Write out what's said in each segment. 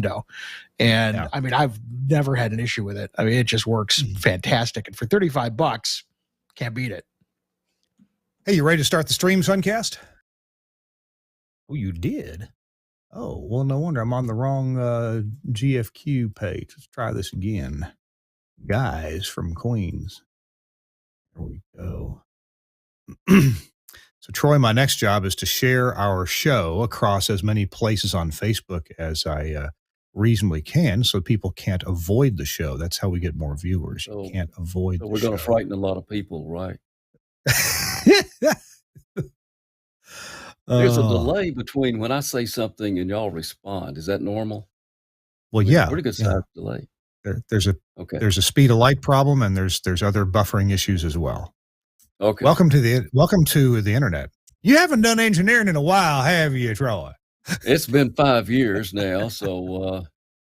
window. And Yeah. I mean, I've never had an issue with it. I mean, it just works fantastic. And for $35, can't beat it. Hey, you ready to start the stream, Suncast? Oh, you did? Oh, well, no wonder I'm on the wrong GFQ page. Let's try this again. Guys from Queens. There we go. So, Troy, my next job is to share our show across as many places on Facebook as I reasonably can, so people can't avoid the show. That's how we get more viewers. You can't avoid the show. We're going to frighten a lot of people, right? There's a delay between when I say something and y'all respond. Is that normal? Well, yeah. Pretty good size delay. There's a speed of light problem, and there's other buffering issues as well. Okay. Welcome to the internet. You haven't done engineering in a while, have you, Troy? It's been 5 years now, so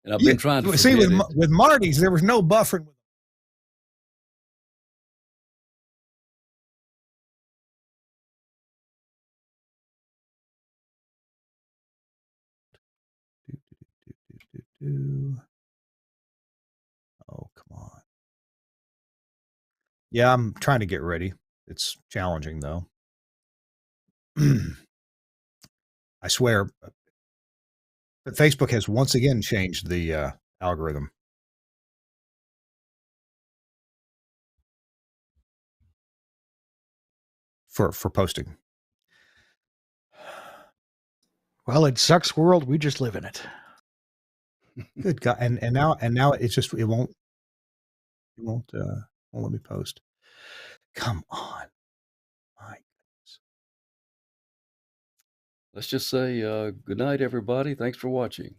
and I've been trying to see forget with Marty's there was no buffering. Oh, come on. Yeah, I'm trying to get ready. It's challenging, though. I swear, but Facebook has once again changed the algorithm. For posting. Well, it sucks world. We just live in it. Good God. And now it's just, it won't let me post. Come on. My goodness. Let's just say good night, everybody. Thanks for watching.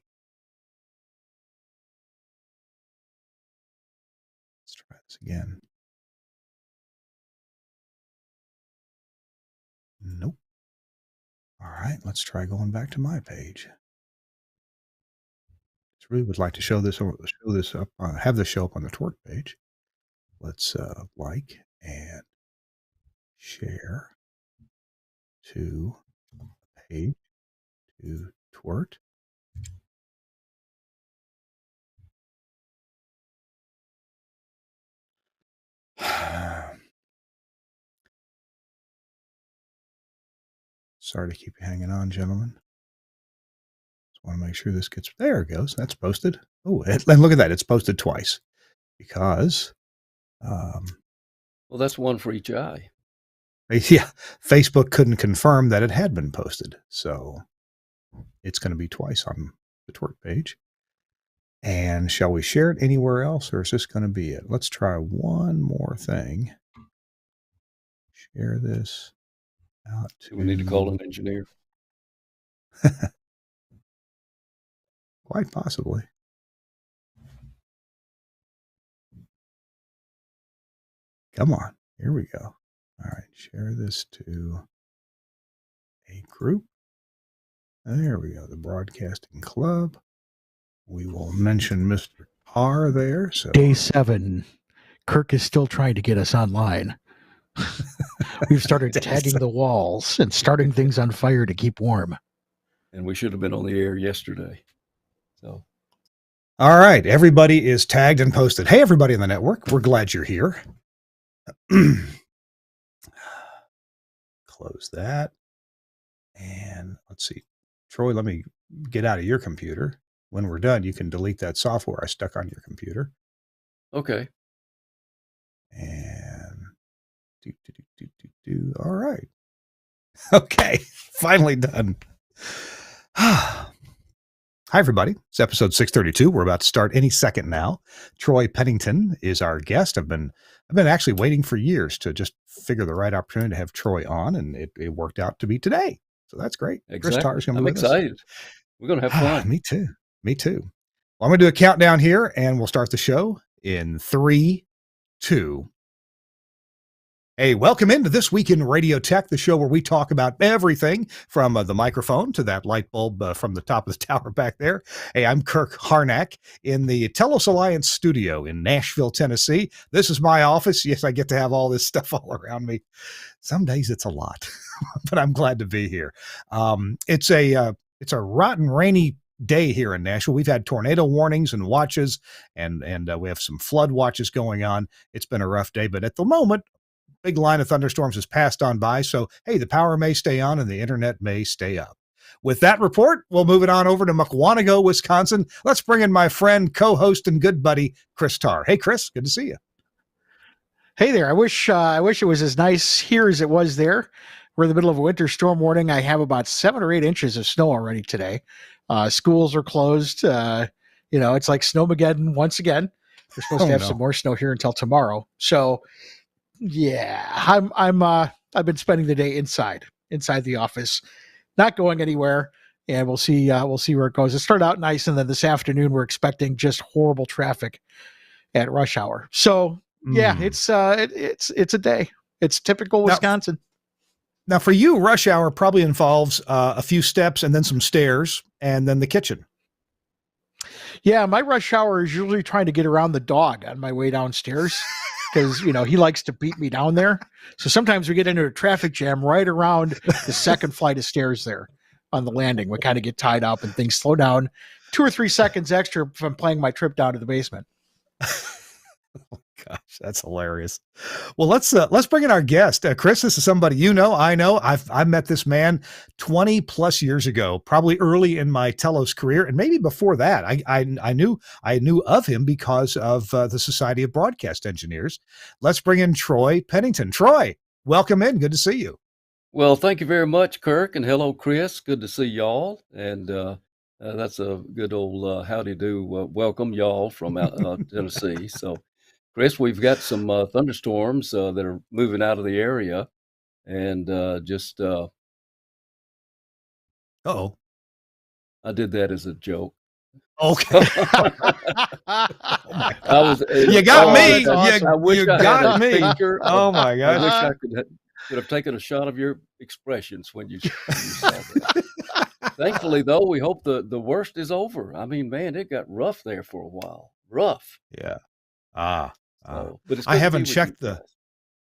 Let's try this again. Nope. All right, let's try going back to my page. I really would like to show this up, have this show up on the TWiRT page. Let's like and share to page to TWiRT. Sorry to keep you hanging on, gentlemen. Just want to make sure this gets, there it goes. That's posted. Oh, and look at that. It's posted twice because, well, that's one for each eye. Yeah. Facebook couldn't confirm that it had been posted. So it's going to be twice on the TWiRT page. And shall we share it anywhere else, or is this going to be it? Let's try one more thing. Share this out to... We need to call an engineer. Quite possibly. Come on. Here we go. All right. Share this to a group. There we go. The Broadcasting Club. We will mention Mr. R there. So Day 7. Kirk is still trying to get us online. We've started tagging the walls and starting things on fire to keep warm. And we should have been on the air yesterday. So, all right. Everybody is tagged and posted. Hey, everybody in the network. We're glad you're here. Close that. And let's see. Troy, let me get out of your computer. When we're done, you can delete that software I stuck on your computer. okay. And all right. Okay. Finally done. Hi, everybody. It's episode 632. We're about to start any second now. Troy Pennington is our guest. I've been actually waiting for years to just figure the right opportunity to have Troy on, and it worked out to be today. So that's great. Exactly. Chris Tarr's going to be with excited. us. We're going to have fun. Me too. Well, I'm going to do a countdown here, and we'll start the show in 3, 2. Hey, welcome into This Week in Radio Tech, the show where we talk about everything from the microphone to that light bulb from the top of the tower back there. Hey, I'm Kirk Harnack in the Telos Alliance studio in Nashville, Tennessee. This is my office. Yes, I get to have all this stuff all around me. Some days it's a lot, but I'm glad to be here. It's a rotten, rainy day here in Nashville. We've had tornado warnings and watches, and we have some flood watches going on. It's been a rough day, but at the moment, big line of thunderstorms has passed on by. So, hey, the power may stay on and the internet may stay up. With that report, we'll move it on over to Mukwonago, Wisconsin. Let's bring in my friend, co-host, and good buddy, Chris Tarr. Hey, Chris, good to see you. Hey there. I wish it was as nice here as it was there. We're in the middle of a winter storm warning. I have about 7 or 8 inches of snow already today. Schools are closed. It's like Snowmageddon once again. We're supposed to have some more snow here until tomorrow. So, yeah, I've been spending the day inside the office, not going anywhere. And we'll see where it goes. It started out nice, and then this afternoon we're expecting just horrible traffic at rush hour. So. Yeah, it's a day. It's typical Wisconsin. Now, for you, rush hour probably involves a few steps and then some stairs and then the kitchen. Yeah, my rush hour is usually trying to get around the dog on my way downstairs because, he likes to beat me down there. So sometimes we get into a traffic jam right around the second flight of stairs there on the landing. We kind of get tied up and things slow down 2 or 3 seconds extra from playing my trip down to the basement. Oh, gosh, that's hilarious. Well, let's bring in our guest. Chris, this is somebody I know. I've met this man 20 plus years ago, probably early in my telos career, and maybe before that. I knew of him because of the Society of Broadcast Engineers. Let's bring in Troy Pennington. Troy, welcome in. Good to see you. Well, thank you very much, Kirk, and hello, Chris. Good to see y'all. And that's a good old howdy do. Welcome, y'all, from Tennessee. So. Chris, we've got some thunderstorms that are moving out of the area, and just. Uh-oh. I did that as a joke. Okay. Oh you got me. I wish you I got had me. Oh my gosh. I wish I could have taken a shot of your expressions when you saw that. Thankfully, though, we hope the worst is over. I mean, man, it got rough there for a while. Rough. Yeah. But I haven't checked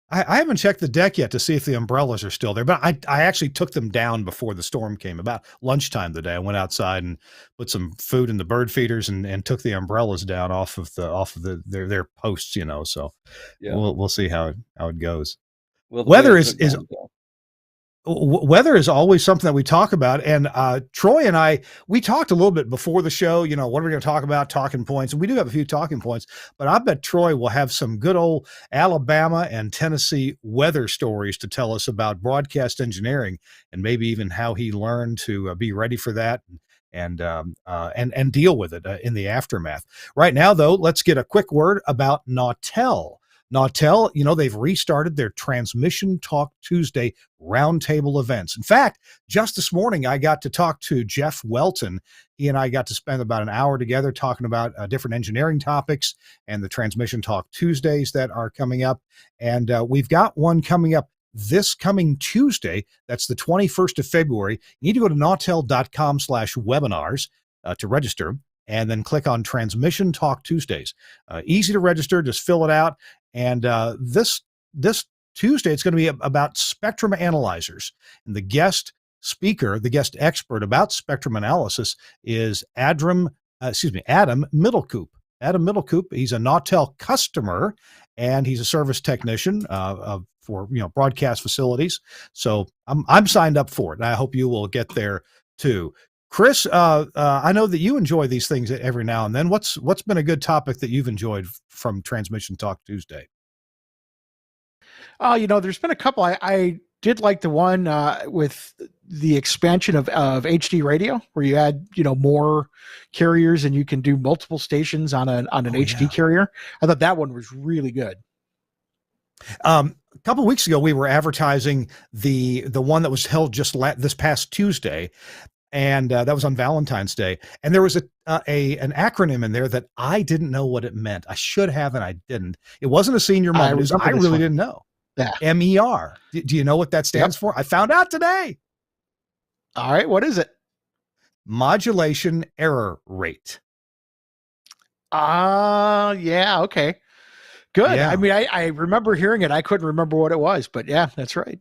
I haven't checked the deck yet to see if the umbrellas are still there, but I actually took them down before the storm came. About lunchtime today, I went outside and put some food in the bird feeders and took the umbrellas down off of their posts, so yeah. We'll see how it goes. Well, weather weather is always something that we talk about. And Troy and I, we talked a little bit before the show, what are we going to talk about, talking points. And we do have a few talking points, but I bet Troy will have some good old Alabama and Tennessee weather stories to tell us about broadcast engineering and maybe even how he learned to be ready for that and deal with it in the aftermath. Right now, though, let's get a quick word about Nautel. Nautel, they've restarted their Transmission Talk Tuesday roundtable events. In fact, just this morning, I got to talk to Jeff Welton. He and I got to spend about an hour together talking about different engineering topics and the Transmission Talk Tuesdays that are coming up. And we've got one coming up this coming Tuesday. That's the 21st of February. You need to go to nautel.com/webinars to register, and then click on Transmission Talk Tuesdays. Easy to register, just fill it out. And this Tuesday, it's going to be about spectrum analyzers. And the guest speaker, the guest expert about spectrum analysis is Adam Middlecoop. Adam Middlecoop, he's a Nautel customer, and he's a service technician for broadcast facilities. So I'm signed up for it, and I hope you will get there too. Chris, I know that you enjoy these things every now and then. What's been a good topic that you've enjoyed from Transmission Talk Tuesday? There's been a couple. I did like the one with the expansion of HD radio, where you add more carriers and you can do multiple stations on an HD carrier. I thought that one was really good. A couple of weeks ago, we were advertising the one that was held just this past Tuesday. And that was on Valentine's Day. And there was an acronym in there that I didn't know what it meant. I should have, and I didn't. It wasn't a senior moment. I really didn't know. Yeah. MER. Do you know what that stands for? I found out today. All right. What is it? Modulation error rate. Yeah. Okay. Good. Yeah. I mean, I remember hearing it. I couldn't remember what it was, but yeah, that's right.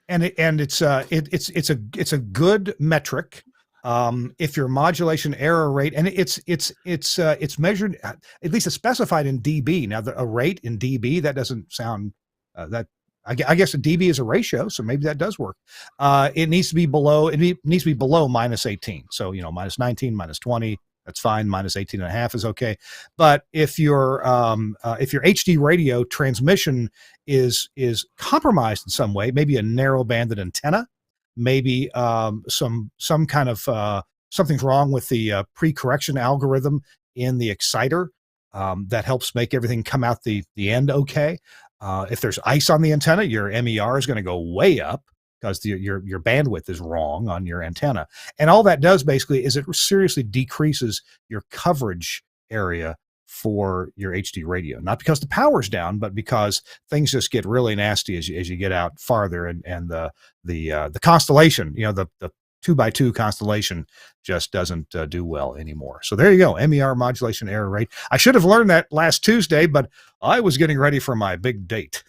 And it's a good metric If your modulation error rate, and it's measured, at least it's specified in dB. Now, a rate in dB, that doesn't sound that. I guess a dB is a ratio, so maybe that does work. It needs to be below. Needs to be below minus 18. So minus 19, minus 20, that's fine. Minus 18 and a half is okay. But if your HD radio transmission is compromised in some way, maybe a narrow banded antenna, maybe some kind of something's wrong with the pre-correction algorithm in the exciter that helps make everything come out the end okay. If there's ice on the antenna, your MER is going to go way up because your bandwidth is wrong on your antenna. And all that does basically is it seriously decreases your coverage area for your HD radio, not because the power's down, but because things just get really nasty as you get out farther, and the constellation, the 2x2 constellation just doesn't do well anymore. So there you go, MER modulation error rate. I should have learned that last Tuesday, but I was getting ready for my big date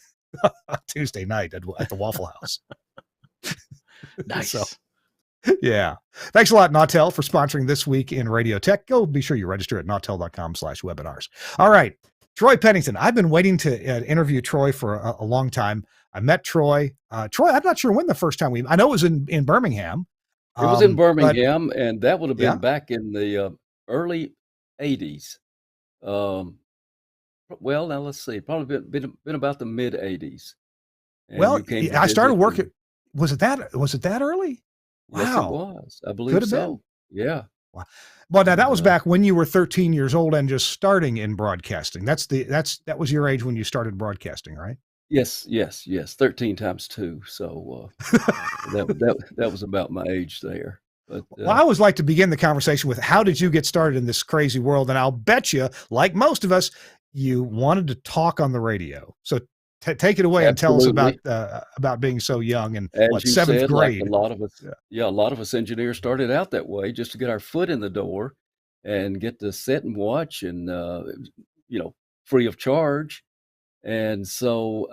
Tuesday night at the Waffle House. Nice. So, yeah. Thanks a lot, Nautel, for sponsoring This Week in Radio Tech. Go be sure you register at nautel.com/webinars. All right. Troy Pennington. I've been waiting to interview Troy for a long time. I met Troy. Troy, I'm not sure when the first time I know it was in Birmingham. It was in Birmingham, and that would have been back in the early 80s. Well, now let's see. Probably been about the mid 80s. Well, I started working. Was it that early? Wow. Yes, it was. I believe so. Yeah. Wow. Well, now that was back when you were 13 years old and just starting in broadcasting. That was your age when you started broadcasting, right? Yes. 13 times 2. So that was about my age there. But, well, I always like to begin the conversation with, how did you get started in this crazy world? And I'll bet you, like most of us, you wanted to talk on the radio. So take it away. Absolutely. And tell us about being so young and seventh grade. Like a lot of us, a lot of us engineers started out that way, just to get our foot in the door and get to sit and watch, and free of charge. And so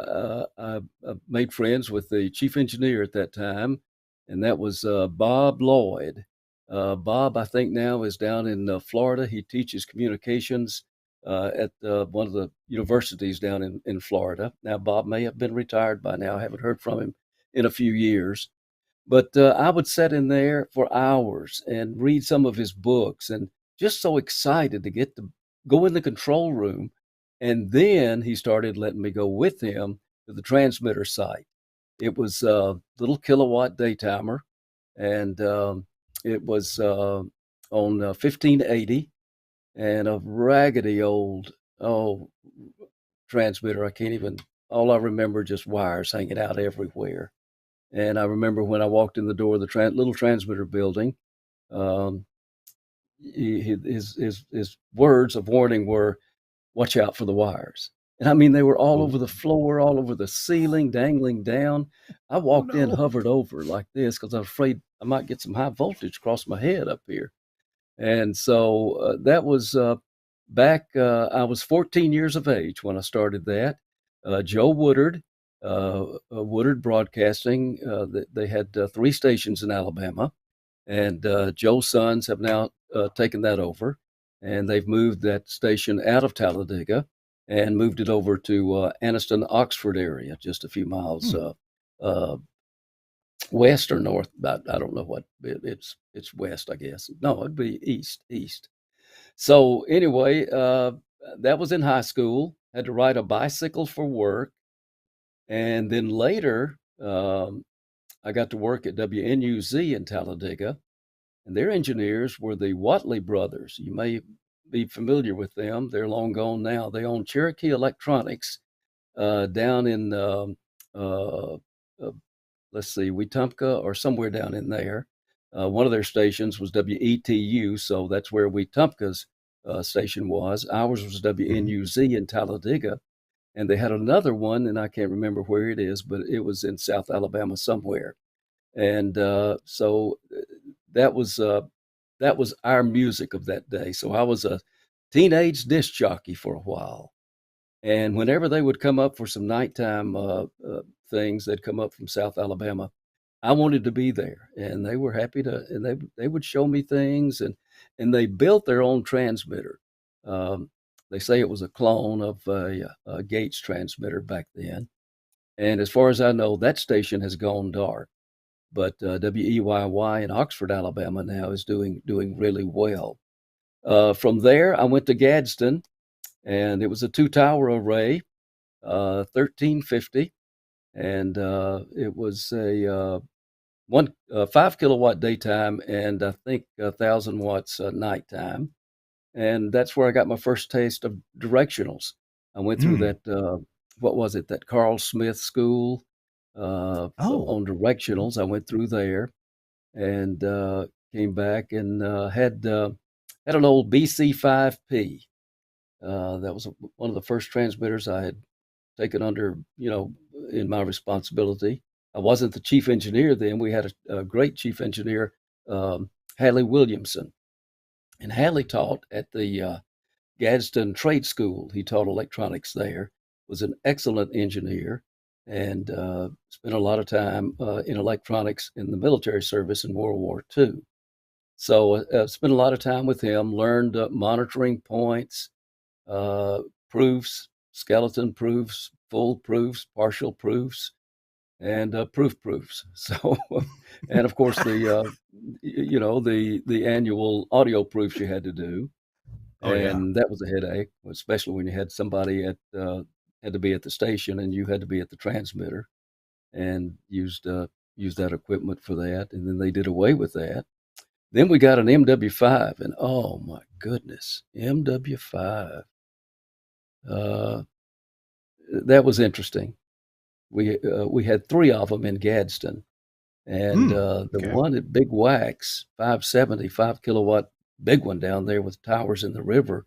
I made friends with the chief engineer at that time, and that was Bob Lloyd. Bob, I think now, is down in Florida. He teaches communications at one of the universities down in Florida. Now, Bob may have been retired by now. I haven't heard from him in a few years. But I would sit in there for hours and read some of his books, and just so excited to get to go in the control room. And then he started letting me go with him to the transmitter site. It was a little kilowatt daytimer, and it was on 1580. And a raggedy old transmitter. All I remember just wires hanging out everywhere. And I remember when I walked in the door of the little transmitter building, his words of warning were, "Watch out for the wires." And I mean, they were all over the floor, all over the ceiling, dangling down. I walked in, hovered over like this, because I was afraid I might get some high voltage across my head up here. And so that was back, I was 14 years of age when I started that. Joe Woodard, Woodard Broadcasting, they had 3 stations in Alabama, and Joe's sons have now taken that over, and they've moved that station out of Talladega and moved it over to Anniston, Oxford area, just a few miles west or north. About, I don't know what it's west, I guess. No, it'd be east. So anyway, that was in high school. Had to ride a bicycle for work, and then later I got to work at WNUZ in Talladega, and their engineers were the Watley brothers. You may be familiar with them. They're long gone now. They own Cherokee Electronics down in let's see, Wetumpka or somewhere down in there. One of their stations was WETU, so that's where Wetumpka's station was. Ours was WNUZ in Talladega, and they had another one, and I can't remember where it is, but it was in South Alabama somewhere. And so that was our music of that day. So I was a teenage disc jockey for a while. And whenever they would come up for some nighttime things, they'd come up from South Alabama. I wanted to be there, and they were happy to, and they would show me things, and they built their own transmitter. Um, they say it was a clone of a Gates transmitter back then, and as far as I know, that station has gone dark. But WEYY in Oxford, Alabama now is doing really well. From there, I went to Gadsden, and it was a two-tower array, 1350, and it was a 5 kilowatt daytime, and I think 1,000 watts nighttime. And that's where I got my first taste of directionals. I went through Mm. that what was it, that Carl Smith school Oh, on directionals. I went through there and came back and had an old BC5P. That was one of the first transmitters I had taken under, in my responsibility. I wasn't the chief engineer then. We had a great chief engineer, Hadley Williamson, and Hadley taught at the Gadsden Trade School. He taught electronics there. Was an excellent engineer, and spent a lot of time in electronics in the military service in World War II. So spent a lot of time with him. Learned monitoring points, uh, proofs, skeleton proofs, full proofs, partial proofs, and proofs. So, and of course the annual audio proofs you had to do, oh yeah. and that was a headache, especially when you had somebody had to be at the station and you had to be at the transmitter, and used that equipment for that, and then they did away with that. Then we got an MW5, and oh my goodness, MW5. Uh, that was interesting. We had three of them in Gadsden, and the Okay. one at Big Wax, 570, 5 kilowatt, big one down there with towers in the river.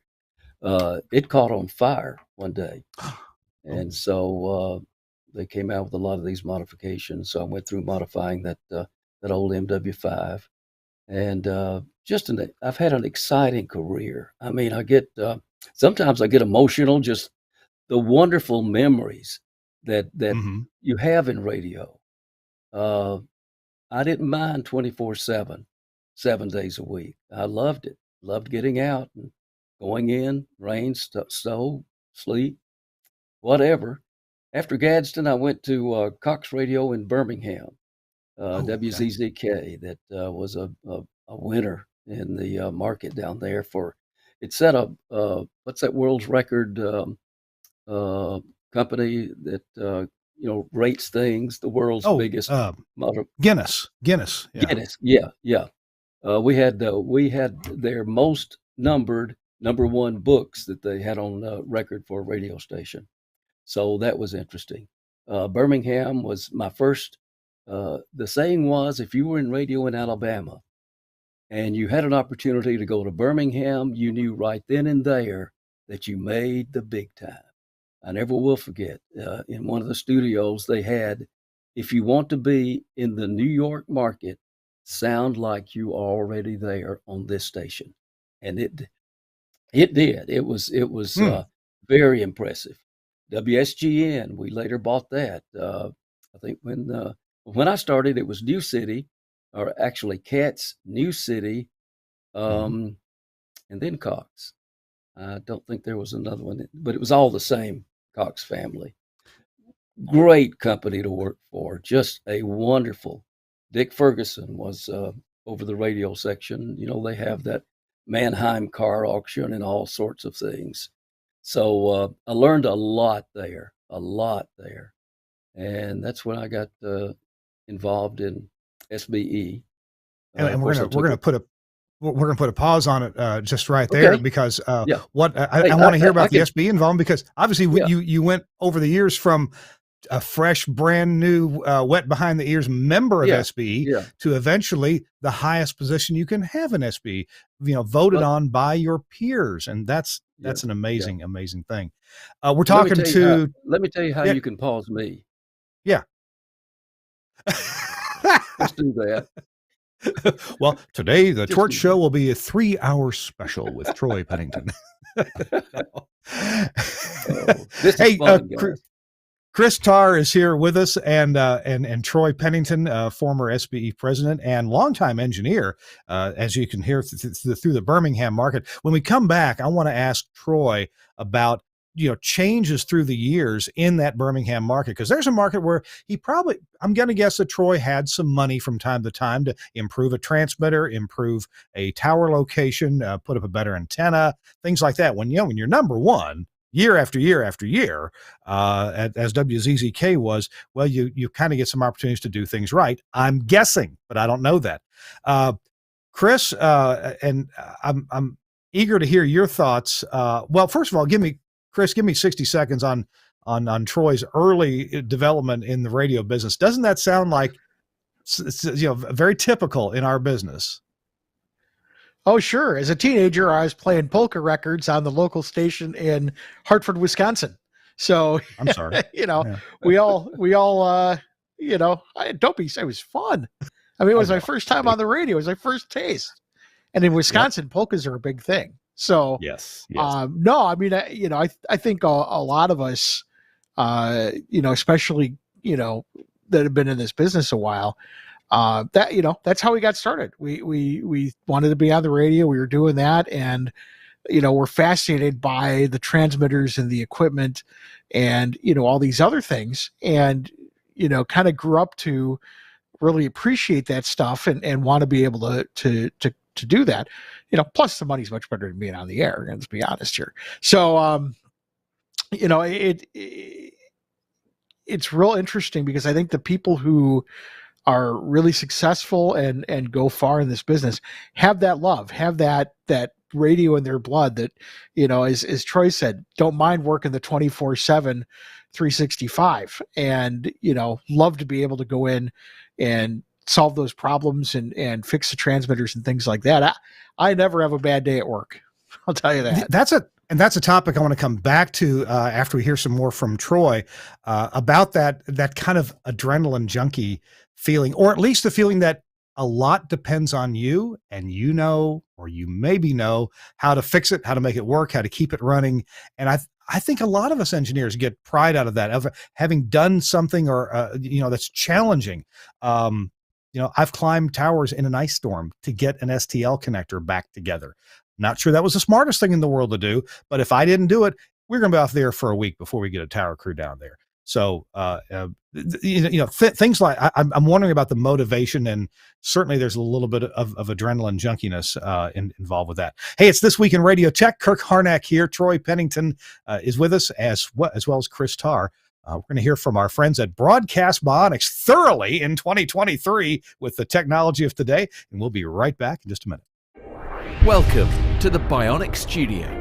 It caught on fire one day, Oh. and so they came out with a lot of these modifications. So I went through modifying that old MW5, and I've had an exciting career. I mean, sometimes I get emotional, just the wonderful memories that Hmm. you have in radio. Uh, I didn't mind 24/7, 7 days a week. I loved it. Loved getting out and going in, rain, snow, sleet, whatever. After Gadsden, I went to Cox Radio in Birmingham, Oh, okay. WZZK. That was a winner in the market down there for. It set up what's that world's record uh, company that rates things, the world's Oh, biggest motor. Guinness. Yeah. Guinness, yeah, yeah. We had their most numbered number one books that they had on record for a radio station. So that was interesting. Birmingham was my first. The saying was, if you were in radio in Alabama and you had an opportunity to go to Birmingham, you knew right then and there that you made the big time. I never will forget. In one of the studios, they had, if you want to be in the New York market, sound like you are already there on this station, and it did. It was Hmm. very impressive. WSGN. We later bought that. I think when I started, it was New City, or actually Cats, New City, Hmm. um, and then Cox. I don't think there was another one, but it was all the same Cox family. Great company to work for. Just a wonderful. Dick Ferguson was over the radio section. They have that Mannheim car auction and all sorts of things. So I learned a lot there, and that's when I got involved in SBE. And Of we're course, gonna I we're took gonna it. put a we're gonna put a pause on it just right there Okay, because yeah. what Hey, I want to hear I about the could, SBE involvement because obviously yeah, you went over the years from a fresh, brand new, wet behind the ears member of yeah, SBE yeah, to eventually the highest position you can have in SBE, voted well, on by your peers, and yeah, that's an yeah. amazing thing. We're Well, talking to let me tell you how yeah you can pause me. yeah. Let's do that. Well, today the Just TWiRT do show will be a 3-hour special with Troy Pennington. that. Oh, this is Hey, fun, guys. Chris Tarr is here with us, and Troy Pennington, former SBE president and longtime engineer, as you can hear through the Birmingham market. When we come back, I want to ask Troy about changes through the years in that Birmingham market, because there's a market where I'm going to guess that Troy had some money from time to time to improve a transmitter, improve a tower location, put up a better antenna, things like that. When you're number one year after year after year, as WZZK was, well, you kind of get some opportunities to do things right. I'm guessing, but I don't know that. Chris, and I'm eager to hear your thoughts. Well, first of all, give me 60 seconds on Troy's early development in the radio business. Doesn't that sound like very typical in our business? Oh, sure. As a teenager, I was playing polka records on the local station in Hartford, Wisconsin. So, I'm sorry. Yeah. we all, don't be, it was fun. I mean, it was my first time on the radio. It was my first taste. And in Wisconsin, polkas are a big thing. So, yes. No, I mean, I think a lot of us, especially, that have been in this business a while, that's how we got started. We wanted to be on the radio. We were doing that, and we're fascinated by the transmitters and the equipment, and all these other things, and kind of grew up to really appreciate that stuff and want to be able to do that. Plus the money's much better than being on the air. Let's be honest here. So it's real interesting, because I think the people who are really successful and go far in this business have that love, have that radio in their blood, that, as Troy said, don't mind working the 24/7, 365, and, love to be able to go in and solve those problems and fix the transmitters and things like that. I never have a bad day at work. I'll tell you that. That's a topic I want to come back to after we hear some more from Troy about that kind of adrenaline junkie feeling, or at least the feeling that a lot depends on you, and or you maybe know how to fix it, how to make it work, how to keep it running. And I think a lot of us engineers get pride out of that, of having done something or that's challenging. I've climbed towers in an ice storm to get an STL connector back together. Not sure that was the smartest thing in the world to do, but if I didn't do it, we're going to be off there for a week before we get a tower crew down there. So, things like I'm wondering about the motivation, and certainly there's a little bit of adrenaline junkiness involved with that. Hey, it's This Week in Radio Tech. Kirk Harnack here. Troy Pennington is with us as well as Chris Tarr. We're going to hear from our friends at Broadcast Bionics thoroughly in 2023 with the technology of today, and we'll be right back in just a minute. Welcome to the Bionic Studio.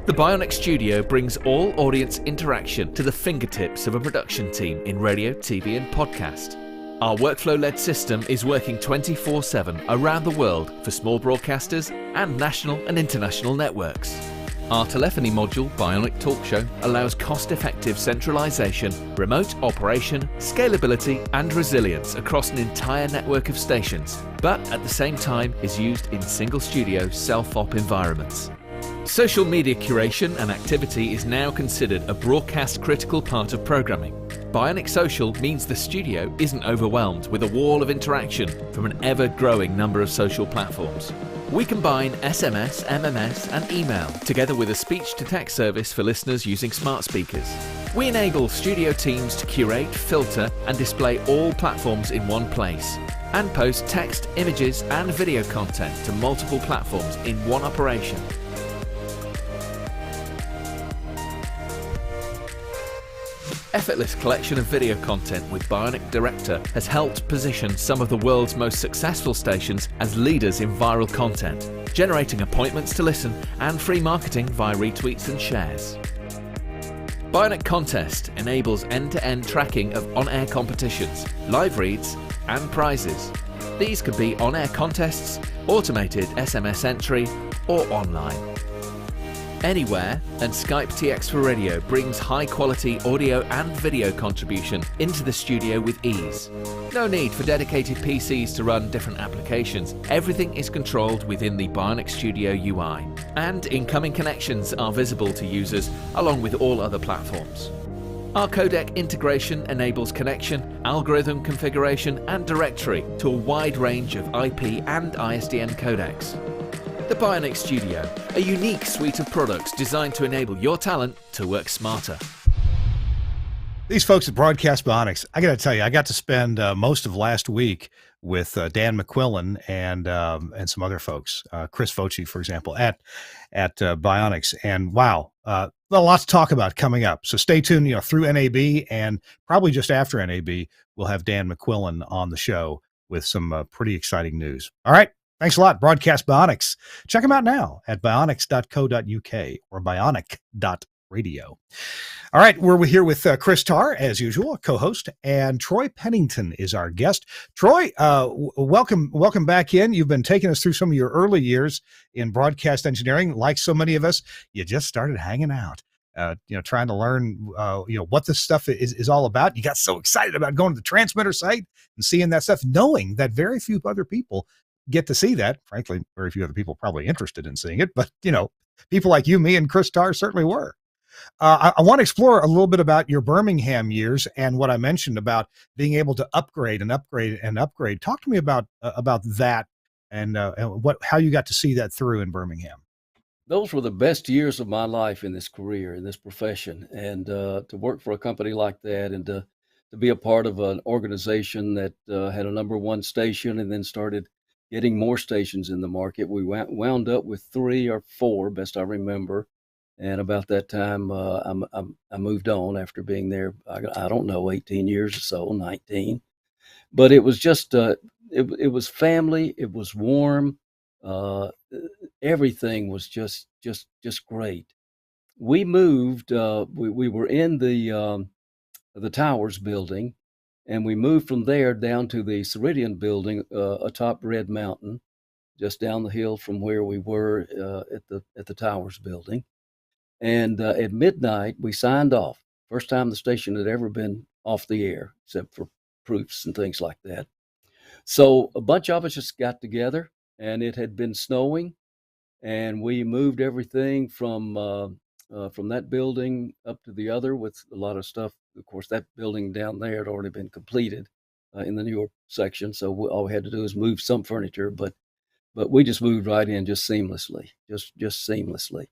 The Bionic Studio brings all audience interaction to the fingertips of a production team in radio, TV, and podcast. Our workflow-led system is working 24/7 around the world for small broadcasters and national and international networks. Our telephony module, Bionic Talk Show, allows cost-effective centralization, remote operation, scalability, and resilience across an entire network of stations, but at the same time is used in single-studio self-op environments. Social media curation and activity is now considered a broadcast-critical part of programming. Bionic Social means the studio isn't overwhelmed with a wall of interaction from an ever-growing number of social platforms. We combine SMS, MMS, and email together with a speech-to-text service for listeners using smart speakers. We enable studio teams to curate, filter, and display all platforms in one place, and post text, images, and video content to multiple platforms in one operation. Effortless collection of video content with Bionic Director has helped position some of the world's most successful stations as leaders in viral content, generating appointments to listen and free marketing via retweets and shares. Bionic Contest enables end-to-end tracking of on-air competitions, live reads, and prizes. These could be on-air contests, automated SMS entry, or online. Anywhere, and Skype TX for Radio brings high-quality audio and video contribution into the studio with ease. No need for dedicated PCs to run different applications. Everything is controlled within the Bionic Studio UI, and incoming connections are visible to users along with all other platforms. Our codec integration enables connection, algorithm configuration, and directory to a wide range of IP and ISDN codecs. The Bionic Studio, a unique suite of products designed to enable your talent to work smarter. These folks at Broadcast Bionics, I got to tell you, I got to spend most of last week with Dan McQuillan and some other folks, Chris Focci, for example, at Bionics, and wow, well, lots to talk about coming up. So stay tuned, through NAB, and probably just after NAB, we'll have Dan McQuillan on the show with some pretty exciting news. All right, thanks a lot, Broadcast Bionics. Check them out now at bionics.co.uk or bionic.radio. All right, we're here with Chris Tarr, as usual, co-host, and Troy Pennington is our guest. Troy, welcome back in. You've been taking us through some of your early years in broadcast engineering. Like so many of us, you just started hanging out, trying to learn, what this stuff is all about. You got so excited about going to the transmitter site and seeing that stuff, knowing that very few other people get to see that. Frankly, very few other people probably interested in seeing it, but, people like you, me, and Chris Tarr certainly were. I want to explore a little bit about your Birmingham years and what I mentioned about being able to upgrade and upgrade and upgrade. Talk to me about that and how you got to see that through in Birmingham. Those were the best years of my life in this career, in this profession, and to work for a company like that, and to be a part of an organization that had a number one station and then started getting more stations in the market. We wound up with 3 or 4, best I remember. And about that time, I moved on after being there, I don't know, 18 years or so, 19. But it was just, it was family. It was warm. Everything was just great. We moved. We were in the Towers building, and we moved from there down to the Ceridian building atop Red Mountain, just down the hill from where we were at the Towers building. And at midnight, we signed off. First time the station had ever been off the air, except for proofs and things like that. So a bunch of us just got together, and it had been snowing, and we moved everything from that building up to the other with a lot of stuff. Of course, that building down there had already been completed in the New York section, so all we had to do was move some furniture, but we just moved right in just seamlessly, just seamlessly.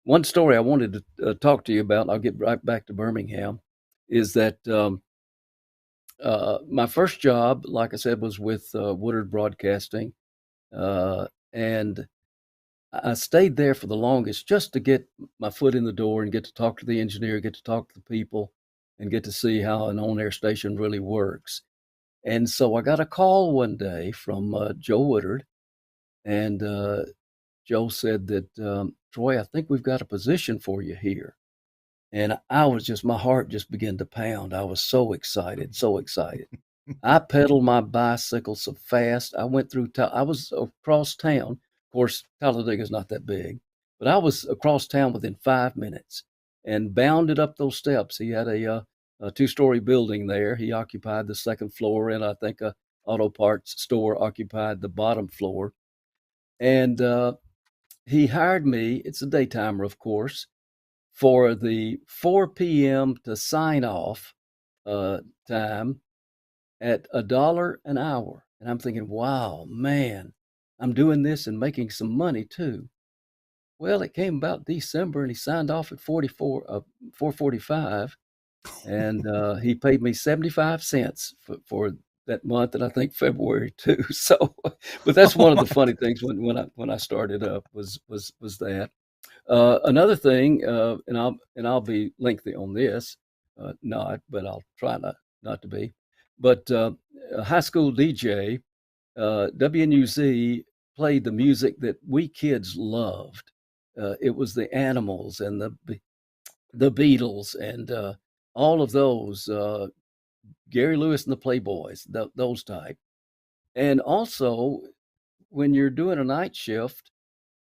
One story I wanted to talk to you about, and I'll get right back to Birmingham, is that my first job, like I said, was with Woodard Broadcasting, and I stayed there for the longest just to get my foot in the door and get to talk to the engineer, get to talk to the people, and get to see how an on-air station really works. And so I got a call one day from Joe Woodard, and Joe said that, Troy, I think we've got a position for you here. And my heart just began to pound. I was so excited, so excited. I pedaled my bicycle so fast. I went through, I was across town. Of course, Talladega's not that big, but I was across town within 5 minutes and bounded up those steps. He had a 2-story building there. He occupied the second floor, and I think a auto parts store occupied the bottom floor. And he hired me, it's a daytimer, of course, for the 4 p.m. to sign off time at $1 an hour. And I'm thinking, wow, man, I'm doing this and making some money too. Well, it came about December, and he signed off at $4.45, and he paid me 75 cents for that month, and I think February too. So, but that's one of the funny things when I started up was that. Another thing, and I'll be lengthy on this, but I'll try not to be. But a high school DJ, WNUZ played the music that we kids loved. It was the Animals and the Beatles and all of those. Gary Lewis and the Playboys, those type. And also, when you're doing a night shift,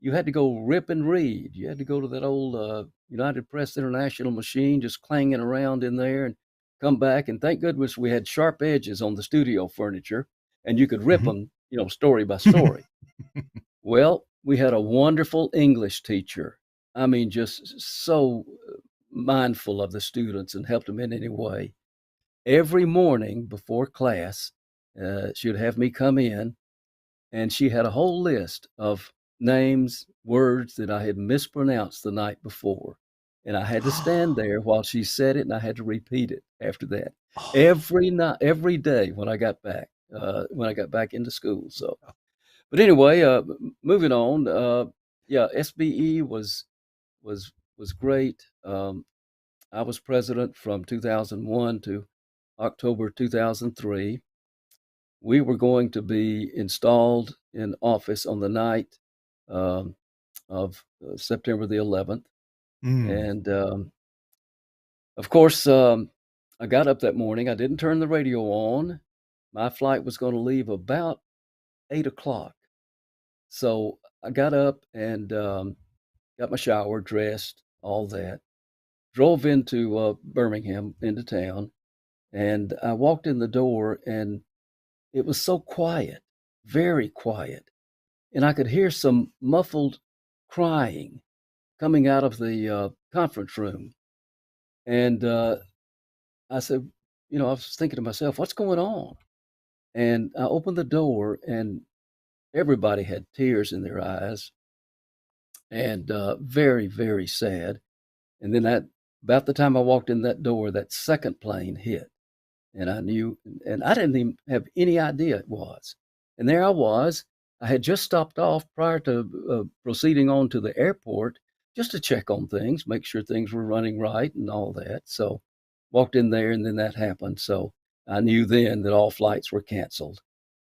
you had to go rip and read. You had to go to that old United Press International machine, just clanging around in there, and come back. And thank goodness we had sharp edges on the studio furniture, and you could rip them, story by story. Well, we had a wonderful English teacher. I mean, just so mindful of the students and helped them in any way. Every morning before class, she would have me come in, and she had a whole list of names, words that I had mispronounced the night before. And I had to stand there while she said it, and I had to repeat it after that every night, every day when I got back into school. So, but anyway, moving on. Yeah, SBE was great. I was president from 2001 to October 2003. We were going to be installed in office on the night um, of September the 11th. And of course, I got up that morning. I didn't turn the radio on. My flight was going to leave about 8 o'clock. So I got up and got my shower, dressed, all that, drove into Birmingham, into town. And I walked in the door, and it was so quiet, very quiet. And I could hear some muffled crying coming out of the conference room. And I said, I was thinking to myself, what's going on? And I opened the door, and everybody had tears in their eyes, and very, very sad. And then about the time I walked in that door, that second plane hit. And I knew, and I didn't even have any idea it was. And there I was. I had just stopped off prior to proceeding on to the airport just to check on things, make sure things were running right and all that. So walked in there, and then that happened. So I knew then that all flights were canceled.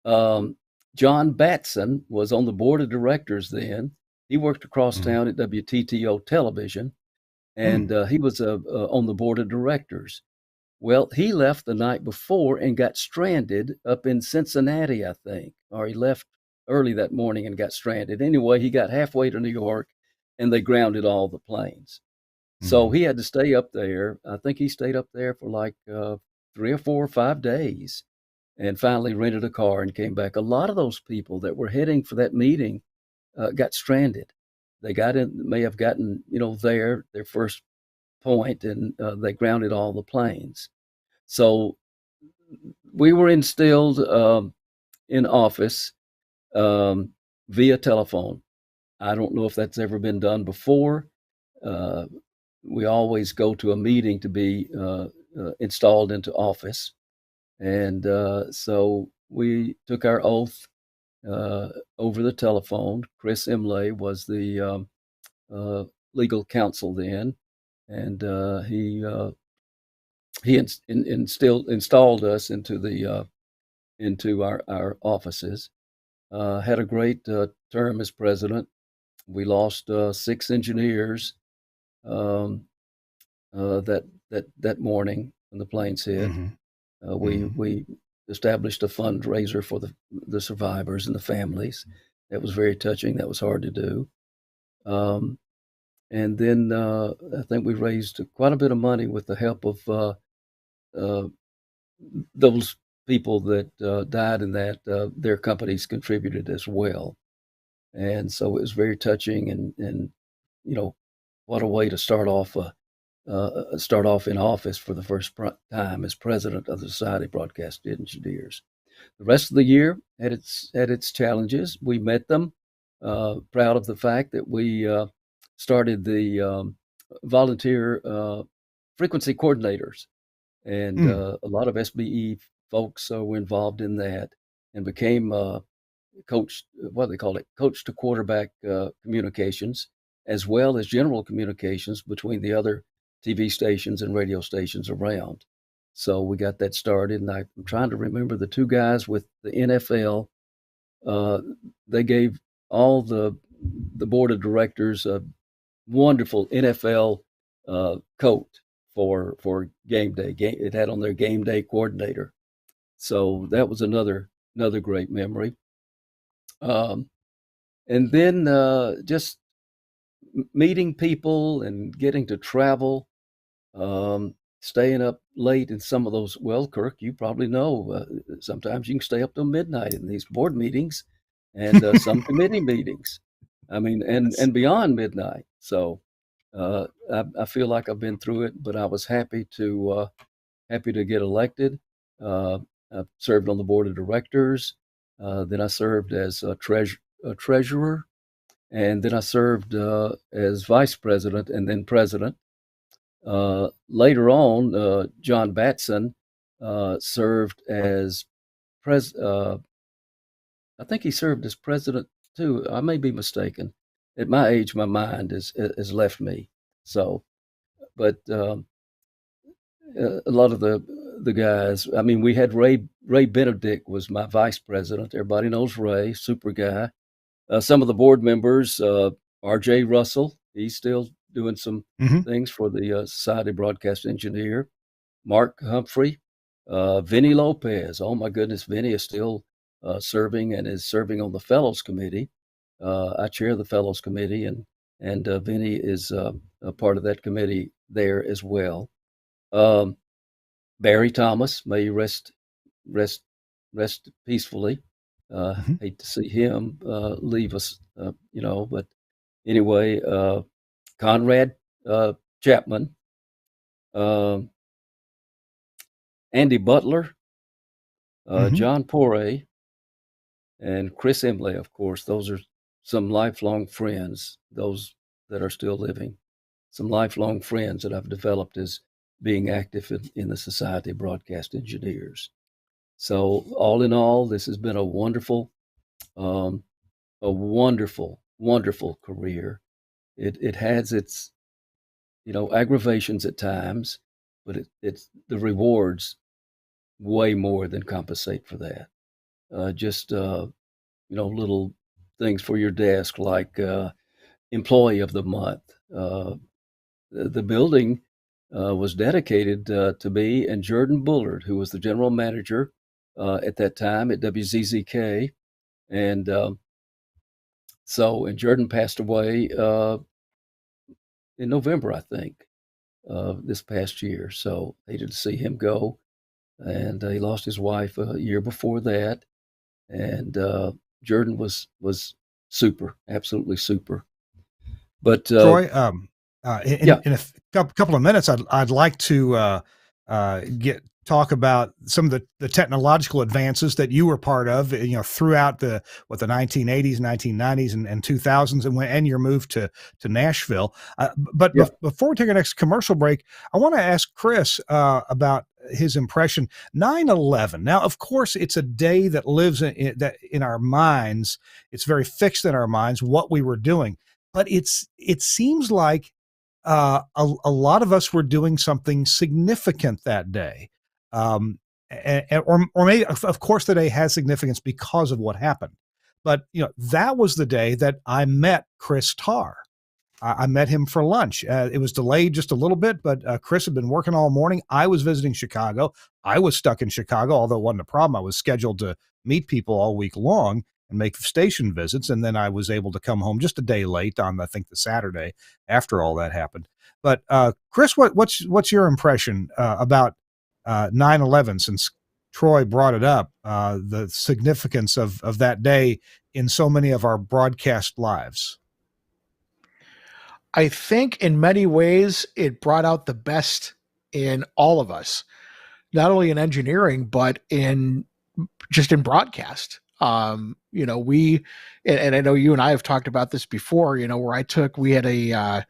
John Batson was on the board of directors then. He worked across town at WTTO television, and he was on the board of directors. Well, he left the night before and got stranded up in Cincinnati, I think, or he left early that morning and got stranded. Anyway, he got halfway to New York, and they grounded all the planes. So he had to stay up there. I think he stayed up there for like 3 or 4 or 5 days, and finally rented a car and came back. A lot of those people that were heading for that meeting got stranded. They may have gotten, their first point, and they grounded all the planes. So we were instilled in office via telephone. I don't know if that's ever been done before. We always go to a meeting to be installed into office. And so we took our oath over the telephone. Chris Imlay was the legal counsel then, and he installed us into our offices. Had a great term as president. We lost 6 engineers that morning when the planes hit. We established a fundraiser for the survivors and the families. That was very touching. That was hard to do. And then I think we raised quite a bit of money with the help of those people that died in that. Their companies contributed as well. And so it was very touching, and what a way to start off in office for the first time as president of the Society of Broadcast Engineers. The rest of the year had its challenges. We met them. Proud of the fact that we started the volunteer frequency coordinators, and a lot of SBE folks were involved in that and became coach to quarterback communications, as well as general communications between the other TV stations and radio stations around. So we got that started, and I'm trying to remember the 2 guys with the NFL. They gave all the board of directors a wonderful NFL coat for game day. It had on their game day coordinator. So that was another great memory. And then just meeting people and getting to travel, staying up late in some of those. Well, Kirk, you probably know, sometimes you can stay up till midnight in these board meetings and some committee meetings. I mean, and beyond midnight. So I feel like I've been through it, but I was happy to get elected. Uh, I served on the board of directors. Then I served as a treasurer, and then I served as vice president and then president. Later on, John Batson served as pres. I think he served as president too. I may be mistaken. At my age, my mind has left me. So, but a lot of the guys. I mean, we had Ray Benedict was my vice president. Everybody knows Ray, super guy. Some of the board members, R.J. Russell, he's still doing some Mhm. things for the Society Broadcast Engineer. Mark Humphrey, Vinny Lopez. Oh my goodness, Vinny is still serving and is serving on the Fellows Committee. I chair the Fellows Committee, and Vinny is a part of that committee there as well. Um, Barry Thomas, may you rest peacefully. Mhm. Hate to see him leave us, But anyway, Conrad Chapman, um, Andy Butler, Mhm. John Poray, and Chris Emley, of course. Those are some lifelong friends, those that are still living, some lifelong friends that I've developed as being active in the Society of Broadcast Engineers. So, all in all, this has been um, a wonderful career. It has its aggravations at times, but it's the rewards way more than compensate for that. Just little things for your desk like employee of the month. The building was dedicated to me and Jordan Bullard, who was the general manager at that time at WZZK, and and Jordan passed away in November, I think, this past year. So hated to see him go, and he lost his wife a year before that. And Jordan was super, absolutely super. But Troy, yeah, in a couple of minutes, I'd like to get talk about some of the technological advances that you were part of, throughout the 1980s, 1990s, and 2000s, and your move to Nashville. But yeah. before we take our next commercial break, I want to ask Chris about his impression 9/11. Now, of course, it's a day that lives in our minds. It's very fixed in our minds what we were doing, but it seems like a lot of us were doing something significant that day. Or maybe, of course, the day has significance because of what happened. But, that was the day that I met Chris Tarr. I met him for lunch. It was delayed just a little bit, but Chris had been working all morning. I was visiting Chicago. I was stuck in Chicago, although it wasn't a problem. I was scheduled to meet people all week long and make station visits, and then I was able to come home just a day late on, I think, the Saturday after all that happened. But Chris, what's your impression about 9/11? Since Troy brought it up, the significance of that day in so many of our broadcast lives. I think in many ways it brought out the best in all of us, not only in engineering, but in just in broadcast. And I know you and I have talked about this before, where we had I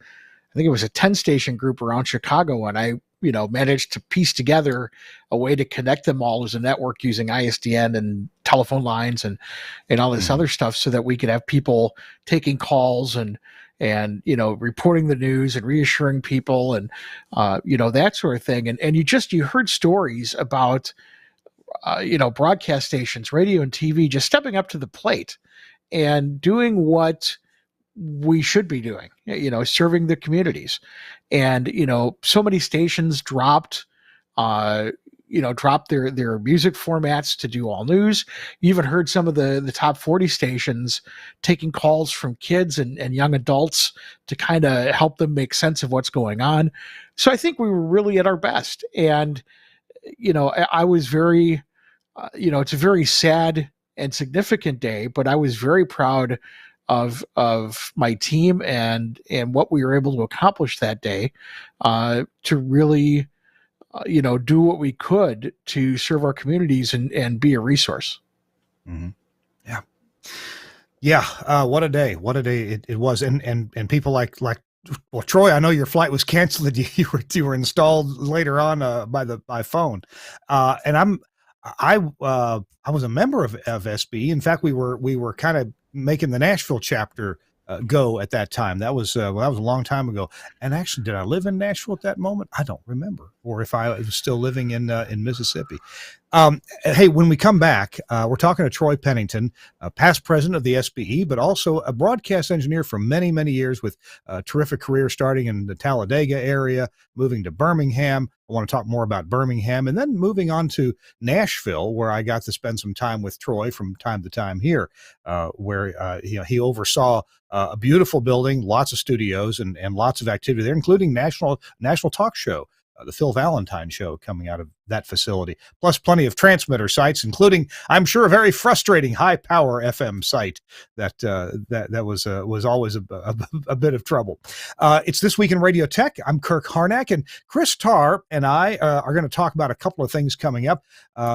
think it was a 10 station group around Chicago, and I, managed to piece together a way to connect them all as a network using ISDN and telephone lines and all this other stuff so that we could have people taking calls and reporting the news and reassuring people and that sort of thing. And you heard stories about broadcast stations, radio and TV, just stepping up to the plate and doing what we should be doing, serving the communities. And, so many stations dropped their music formats to do all news. You even heard some of the top 40 stations taking calls from kids and young adults to kind of help them make sense of what's going on. So I think we were really at our best. And, I was very, it's a very sad and significant day, but I was very proud of my team and what we were able to accomplish that day, to really do what we could to serve our communities and be a resource. Mm-hmm. Yeah. Yeah. What a day. What a day it was. And people like, well, Troy, I know your flight was canceled. You were installed later on, by phone. And I was a member of SB. In fact, we were kind of making the Nashville chapter go at that time. That was a long time ago. And actually, did I live in Nashville at that moment? I don't remember, or if I was still living in Mississippi. Hey, when we come back, we're talking to Troy Pennington, past president of the SBE, but also a broadcast engineer for many, many years with a terrific career starting in the Talladega area, moving to Birmingham. I want to talk more about Birmingham, and then moving on to Nashville, where I got to spend some time with Troy from time to time here, where he oversaw a beautiful building, lots of studios, and lots of activity there, including national talk show. The Phil Valentine show coming out of that facility, plus plenty of transmitter sites, including, I'm sure, a very frustrating high power FM site that was always a bit of trouble. It's This Week in Radio Tech. I'm Kirk Harnack, and Chris Tarr and I are going to talk about a couple of things coming up.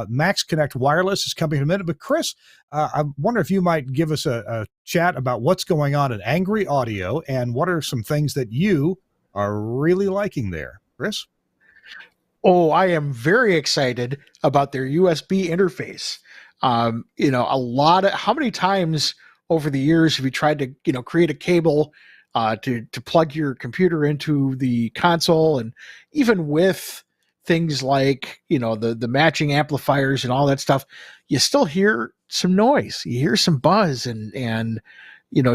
Max Connect Wireless is coming in a minute, but Chris, I wonder if you might give us a chat about what's going on at Angry Audio and what are some things that you are really liking there, Chris? Oh, I am very excited about their USB interface. How many times over the years have you tried to, create a cable to plug your computer into the console, and even with things like, the matching amplifiers and all that stuff, you still hear some noise, you hear some buzz, and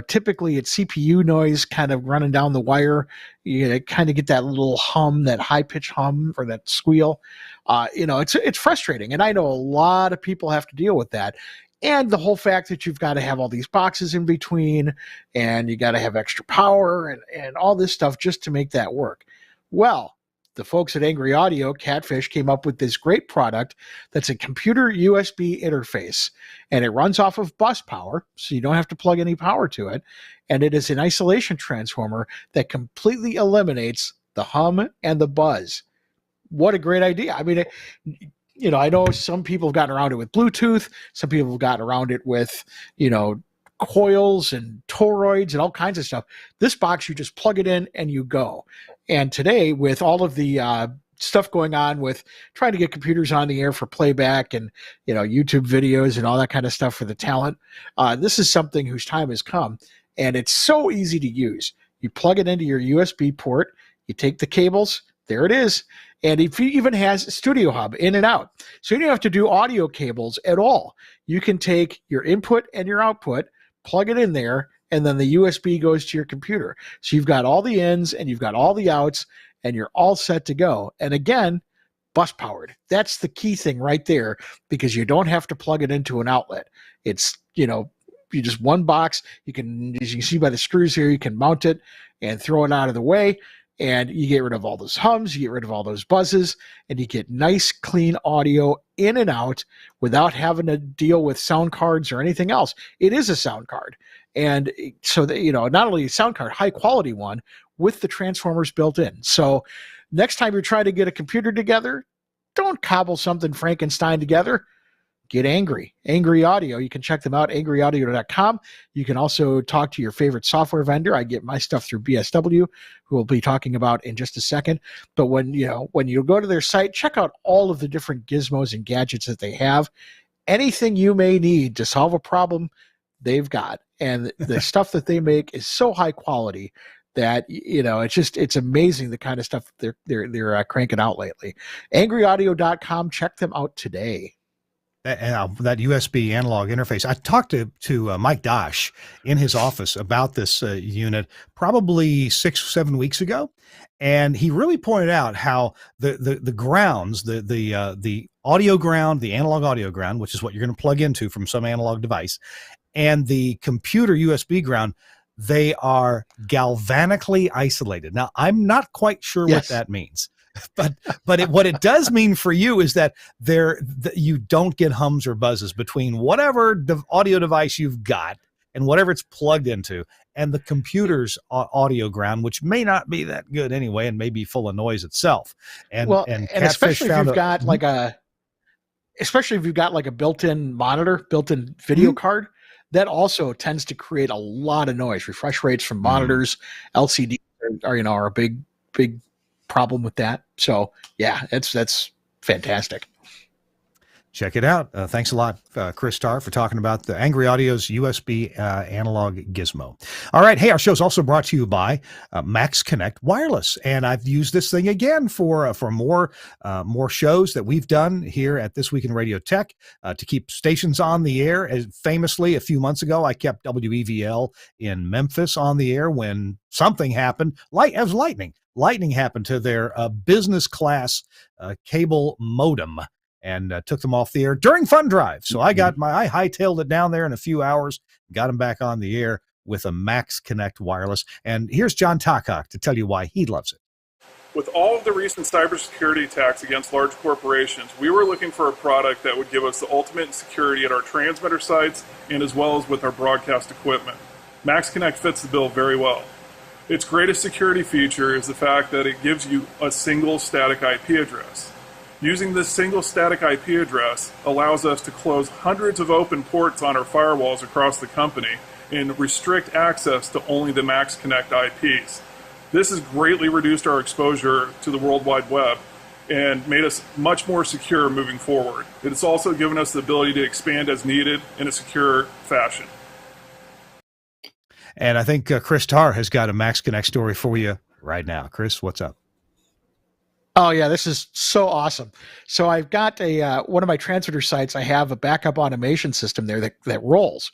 typically it's CPU noise kind of running down the wire. You kind of get that little hum, that high pitch hum or that squeal. It's frustrating. And I know a lot of people have to deal with that. And the whole fact that you've got to have all these boxes in between, and you got to have extra power and all this stuff just to make that work. Well, the folks at Angry Audio, Catfish, came up with this great product that's a computer USB interface, and it runs off of bus power, so you don't have to plug any power to it. And it is an isolation transformer that completely eliminates the hum and the buzz. What a great idea. I mean, I know some people have gotten around it with Bluetooth. Some people have gotten around it with, coils and toroids and all kinds of stuff. This box, you just plug it in and you go. And today, with all of the stuff going on with trying to get computers on the air for playback and, YouTube videos and all that kind of stuff for the talent, this is something whose time has come. And it's so easy to use. You plug it into your USB port, you take the cables, there it is. And it even has Studio Hub in and out. So you don't have to do audio cables at all. You can take your input and your output, plug it in there, and then the USB goes to your computer. So you've got all the ins and you've got all the outs, and you're all set to go. And again, bus powered. That's the key thing right there, because you don't have to plug it into an outlet. It's, you just one box. You can, as you can see by the screws here, you can mount it and throw it out of the way. And you get rid of all those hums, you get rid of all those buzzes, and you get nice, clean audio in and out without having to deal with sound cards or anything else. It is a sound card. And so that, not only a sound card, high quality one with the transformers built in. So next time you're trying to get a computer together, don't cobble something Frankenstein together. Get Angry Audio. You can check them out, angryaudio.com. You can also talk to your favorite software vendor. I get my stuff through BSW, who we'll be talking about in just a second. But when you go to their site, check out all of the different gizmos and gadgets that they have. Anything you may need to solve a problem, they've got. And the stuff that they make is so high quality that, it's amazing the kind of stuff they're cranking out lately. Angryaudio.com. Check them out today. That USB analog interface. I talked to Mike Dosh in his office about this unit probably 6-7 weeks ago, and he really pointed out how the grounds, the audio ground, the analog audio ground, which is what you're going to plug into from some analog device, and the computer USB ground, they are galvanically isolated. Now, I'm not quite sure what that means. But what it does mean for you is that you don't get hums or buzzes between whatever audio device you've got and whatever it's plugged into, and the computer's audio ground, which may not be that good anyway, and may be full of noise itself. And Well, and and Catfish especially if found you've a got like a especially if you've got like a built-in monitor, built-in video card, that also tends to create a lot of noise. Refresh rates from monitors, LCD are a big problem with that. So yeah, that's fantastic. Check it out. Thanks a lot, Chris Starr, for talking about the Angry Audio's USB analog gizmo. All right. Hey, our show's also brought to you by Max Connect Wireless. And I've used this thing again for more shows that we've done here at This Week in Radio Tech to keep stations on the air. As famously, a few months ago, I kept WEVL in Memphis on the air when something happened. It was lightning. Lightning happened to their business class cable modem, and took them off the air during Fun Drive. So I hightailed it down there in a few hours, got them back on the air with a Max Connect Wireless. And here's John Takach to tell you why he loves it. With all of the recent cybersecurity attacks against large corporations, we were looking for a product that would give us the ultimate security at our transmitter sites and as well as with our broadcast equipment. Max Connect fits the bill very well. Its greatest security feature is the fact that it gives you a single static IP address. Using this single static IP address allows us to close hundreds of open ports on our firewalls across the company and restrict access to only the Max Connect IPs. This has greatly reduced our exposure to the World Wide Web and made us much more secure moving forward. It has also given us the ability to expand as needed in a secure fashion. And I think Chris Starr has got a Max Connect story for you right now. Chris, what's up? Oh yeah, this is so awesome. So I've got one of my transmitter sites. I have a backup automation system there that rolls,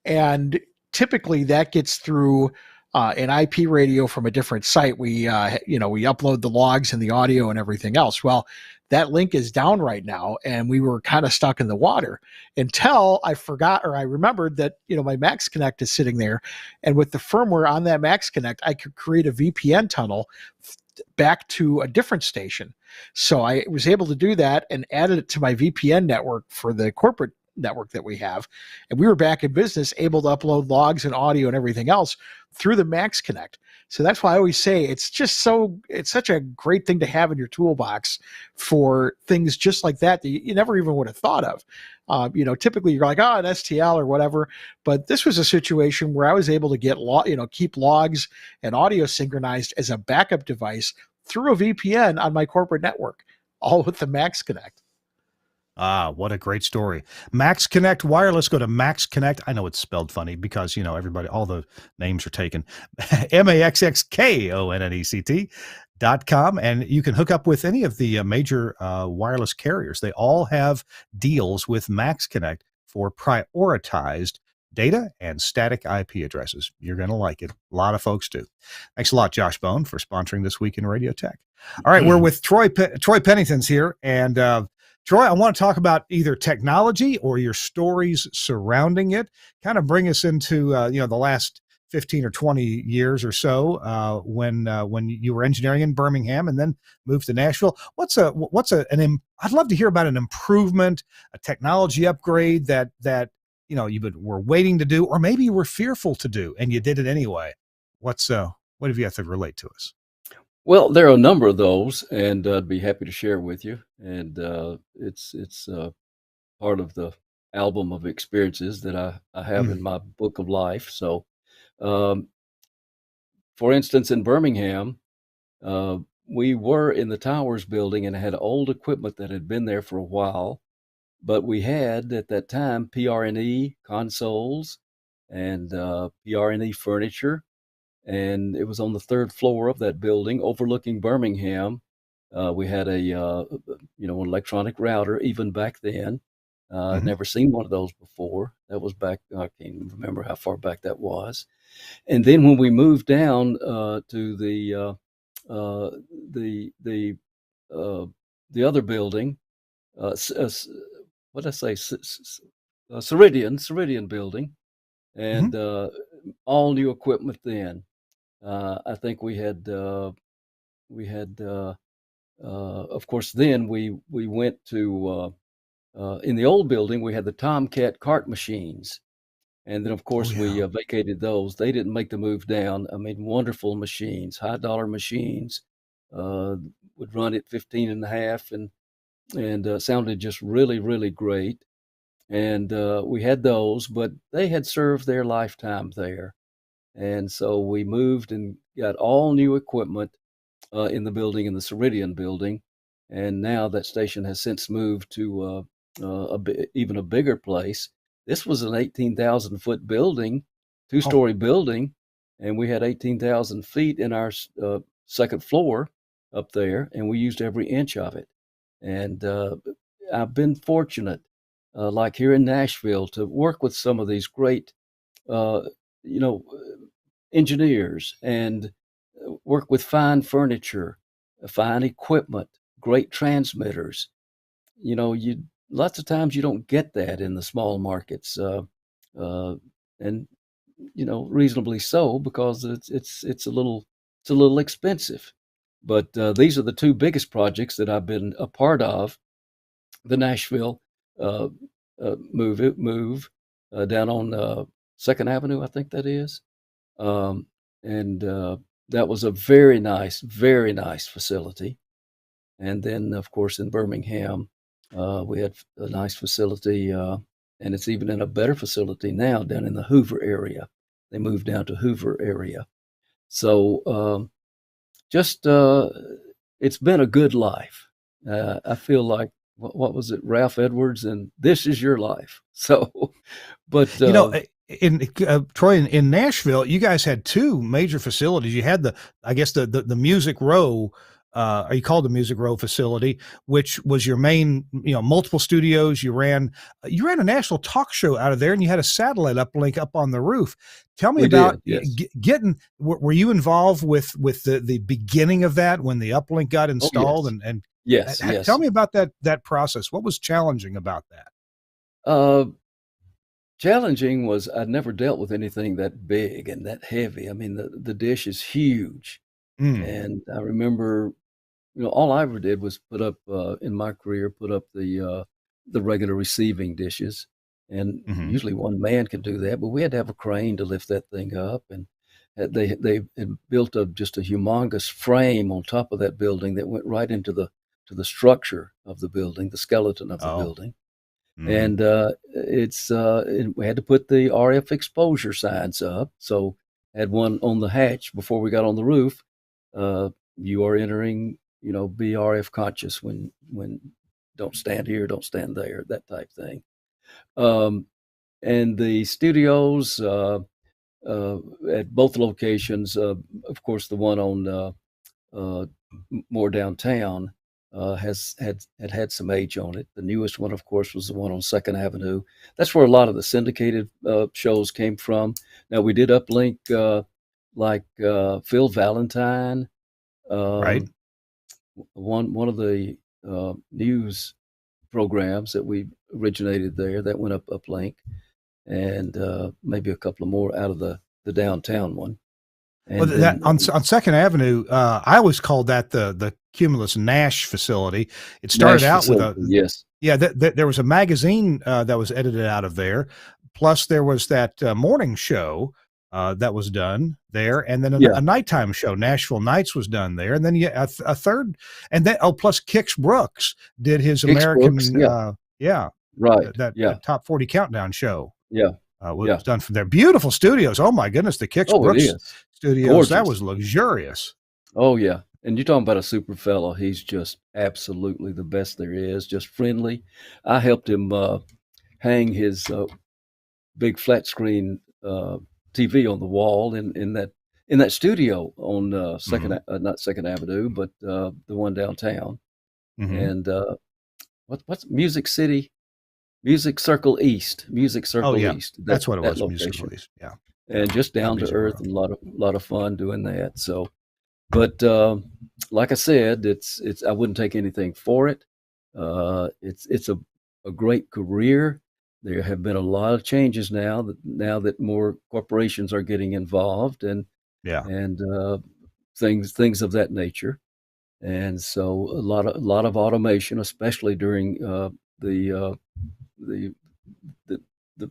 and typically that gets through an IP radio from a different site. We upload the logs and the audio and everything else. Well, that link is down right now, and we were kind of stuck in the water until I forgot, or I remembered that my Max Connect is sitting there, and with the firmware on that Max Connect, I could create a VPN tunnel back to a different station. So I was able to do that and added it to my VPN network for the corporate network that we have. And we were back in business, able to upload logs and audio and everything else through the Max Connect. So that's why I always say it's such a great thing to have in your toolbox for things just like that you never even would have thought of. Typically you're like, an STL or whatever, but this was a situation where I was able to get keep logs and audio synchronized as a backup device through a VPN on my corporate network, all with the Max Connect. Ah, what a great story. Max Connect Wireless. Go to Max Connect. I know it's spelled funny because, everybody, all the names are taken. MAXXKONNECT.com. And you can hook up with any of the major wireless carriers. They all have deals with Max Connect for prioritized data and static IP addresses. You're going to like it. A lot of folks do. Thanks a lot, Josh Bone, for sponsoring This Week in Radio Tech. All right, we're with Troy Pennington's here. And Troy, I want to talk about either technology or your stories surrounding it. Kind of bring us into the last 15 or 20 years or so when you were engineering in Birmingham and then moved to Nashville. I'd love to hear about an improvement, a technology upgrade that you were waiting to do, or maybe you were fearful to do and you did it anyway. What have you got to relate to us? Well, there are a number of those, and I'd be happy to share with you. And it's part of the album of experiences that I have in my book of life. So, for instance, in Birmingham, we were in the Towers building and had old equipment that had been there for a while, but we had at that time PRNE consoles and PRNE furniture. And it was on the third floor of that building overlooking Birmingham. We had an electronic router even back then. I'd never seen one of those before. That was back, I can't even remember how far back that was. And then when we moved down to the other building, what did I say? Ceridian building, and all new equipment then. I think we had, of course, then we went to, in the old building, we had the Tomcat cart machines. And then, of Oh course, we yeah. vacated those. They didn't make the move down. I mean, wonderful machines, high dollar machines, uh, would run at 15 and a half and sounded just really, really great. And we had those, but they had served their lifetime there. And so we moved and got all new equipment in the building, in the Ceridian building. And now that station has since moved to even a bigger place. This was an 18,000 foot building, Oh, two-story building, and we had 18,000 feet in our second floor up there, and we used every inch of it. And I've been fortunate, like here in Nashville, to work with some of these great, uh, you know, engineers and work with fine furniture, fine equipment, great transmitters. You lots of times you don't get that in the small markets, uh, and reasonably so because it's a little expensive. But these are the two biggest projects that I've been a part of. The Nashville uh, move down on Second Avenue, I think that is. And that was a very nice facility. And then, of course, in Birmingham, we had a nice facility, and it's even in a better facility now down in the Hoover area. They moved down to Hoover area. So just it's been a good life. I feel like what was it, Ralph Edwards, and this is your life. So, but you know, in Troy, in Nashville, you guys had two major facilities. You had I guess the Music Row, or you called the Music Row facility, which was your main, multiple studios. You ran a national talk show out of there, and you had a satellite uplink up on the roof. Tell me we about did, yes. getting. Were you involved with the beginning of that when the uplink got Oh, installed? yes, And yes, tell yes. me about that process. What was challenging about that? Uh, Challenging was I'd never dealt with anything that big and that heavy. I mean, the dish is huge, Mm, and I remember, all I ever did was put up in my career, put up the regular receiving dishes, and hmm. usually one man can do that, but we had to have a crane to lift that thing up, and they had built just a humongous frame on top of that building that went right into the structure of the building, the skeleton of the Oh. building. Hmm. And we had to put the RF exposure signs up. So had one on the hatch before we got on the roof. You are entering, be RF conscious when don't stand here, don't stand there, that type thing. Um, and the studios uh, at both locations, of course, the one on uh, more downtown, had some age on it. The newest one, of course, was the one on Second Avenue. That's where a lot of the syndicated shows came from. Now we did uplink like Phil Valentine, Right. um, one of the news programs that we originated there that went uplink, and maybe a couple of more out of the downtown one, Well, and that then on Second Avenue, I always called that the Cumulus Nash facility. It started Nash out with facility. Yes, yeah, there was a magazine that was edited out of there. Plus, there was that morning show that was done there, and then yeah, a nighttime show, Nashville Nights, was done there, and then yeah, a third, and then plus Kix Brooks did his Hicks Brooks. American, Yeah, yeah, right. that Yeah, top 40 countdown show. yeah, Was yeah. done from there. Beautiful studios. Oh my goodness, the Kix Oh, it Brooks is studios. That gorgeous. was luxurious. Oh, yeah. And you're talking about a super fellow. He's just absolutely the best there is. Just friendly. I helped him hang his big flat screen TV on the wall in that studio on Hmm. not Second Avenue, but the one downtown. Hmm. And what's Music City, Music Oh Circle yeah, East. That that's what it that was. Musical location, East. Yeah, yeah. and just Not down to Music earth Row. and a lot of fun doing that. So. But like I said, it's I wouldn't take anything for it. It's a great career. There have been a lot of changes now that more corporations are getting involved Yeah. and things of that nature. And so a lot of automation, especially during the, uh, the the the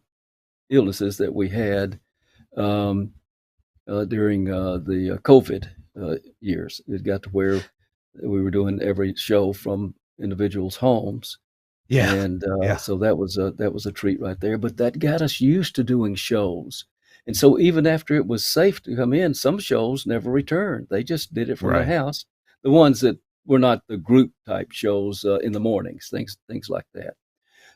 illnesses that we had um, during the COVID years. It got to where we were doing every show from individuals' homes, Yeah. and Yeah. so that was a treat right there. But that got us used to doing shows, and so even after it was safe to come in, some shows never returned. They just did it from their Right. house. The ones that were not the group type shows in the mornings, things like that. Hey,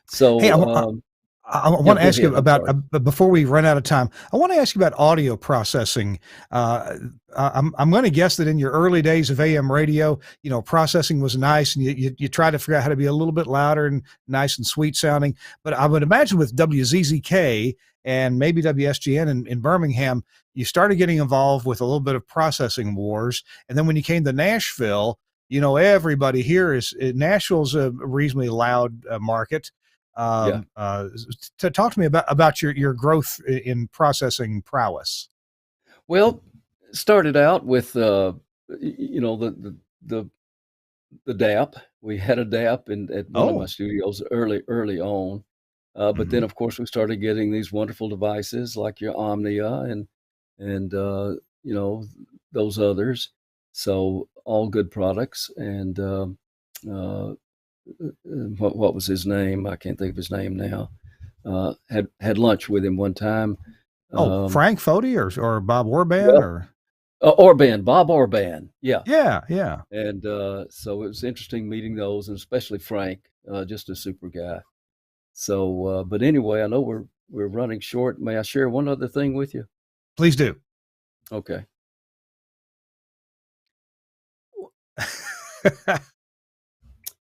So I yeah, want to go ask you ahead. I'm about sorry. before we run out of time. I want to ask you about audio processing. I'm going to guess that in your early days of AM radio, processing was nice, and you try to figure out how to be a little bit louder and nice and sweet sounding. But I would imagine with WZZK and maybe WSGN in Birmingham, you started getting involved with a little bit of processing wars, and then when you came to Nashville, everybody here Nashville's a reasonably loud market. Yeah. To talk to me about your growth in processing prowess. Well, started out with the the DAP. We had a DAP at one of my Oh. studios early on, but then Mhm. of course we started getting these wonderful devices like your Omnia and those others. So all good products. And uh, what was his name? I can't think of his name now. Had lunch with him one time. Oh, Um, Frank Foti or Bob Warban well, or Orban, Bob Orban, yeah. yeah. And so it was interesting meeting those, and especially Frank, just a super guy. So, but anyway, I know we're running short. May I share one other thing with you? Please do. Okay.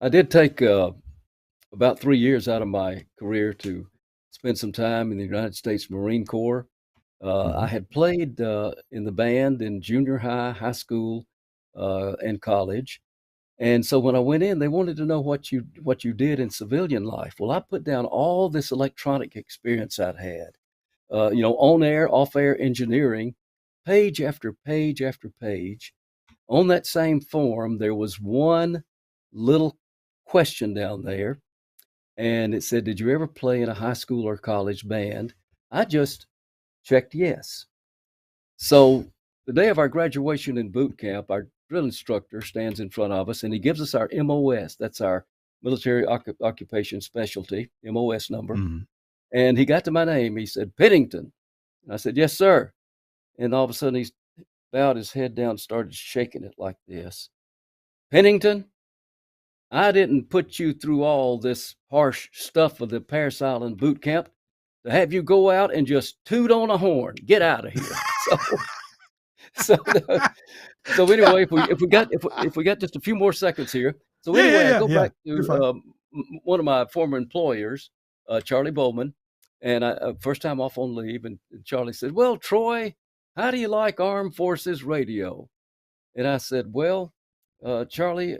I did take about 3 years out of my career to spend some time in the United States Marine Corps. I Mhm. had played in the band in junior high school, and college. And so when I went in, they wanted to know what you did in civilian life. Well, I put down all this electronic experience I'd had, on air, off air engineering, page after page after page. On that same form, there was one little question down there, and it said, "Did you ever play in a high school or college band?" I just checked yes. So the day of our graduation in boot camp, our drill instructor stands in front of us and he gives us our MOS. That's our military occupation specialty, MOS number. Mhm. And he got to my name. He said, Pennington. And I said, yes, sir. And all of a sudden he bowed his head down, started shaking it like this. Pennington, I didn't put you through all this harsh stuff of the Paris Island boot camp to have you go out and just toot on a horn. Get out of here. So so anyway, if we got just a few more seconds here. So anyway, I go Yeah. back You're to fine. one of my former employers, Charlie Bowman, and I first time off on leave, and Charlie said, "Well, Troy, how do you like Armed Forces Radio?" And I said, "Well, Charlie,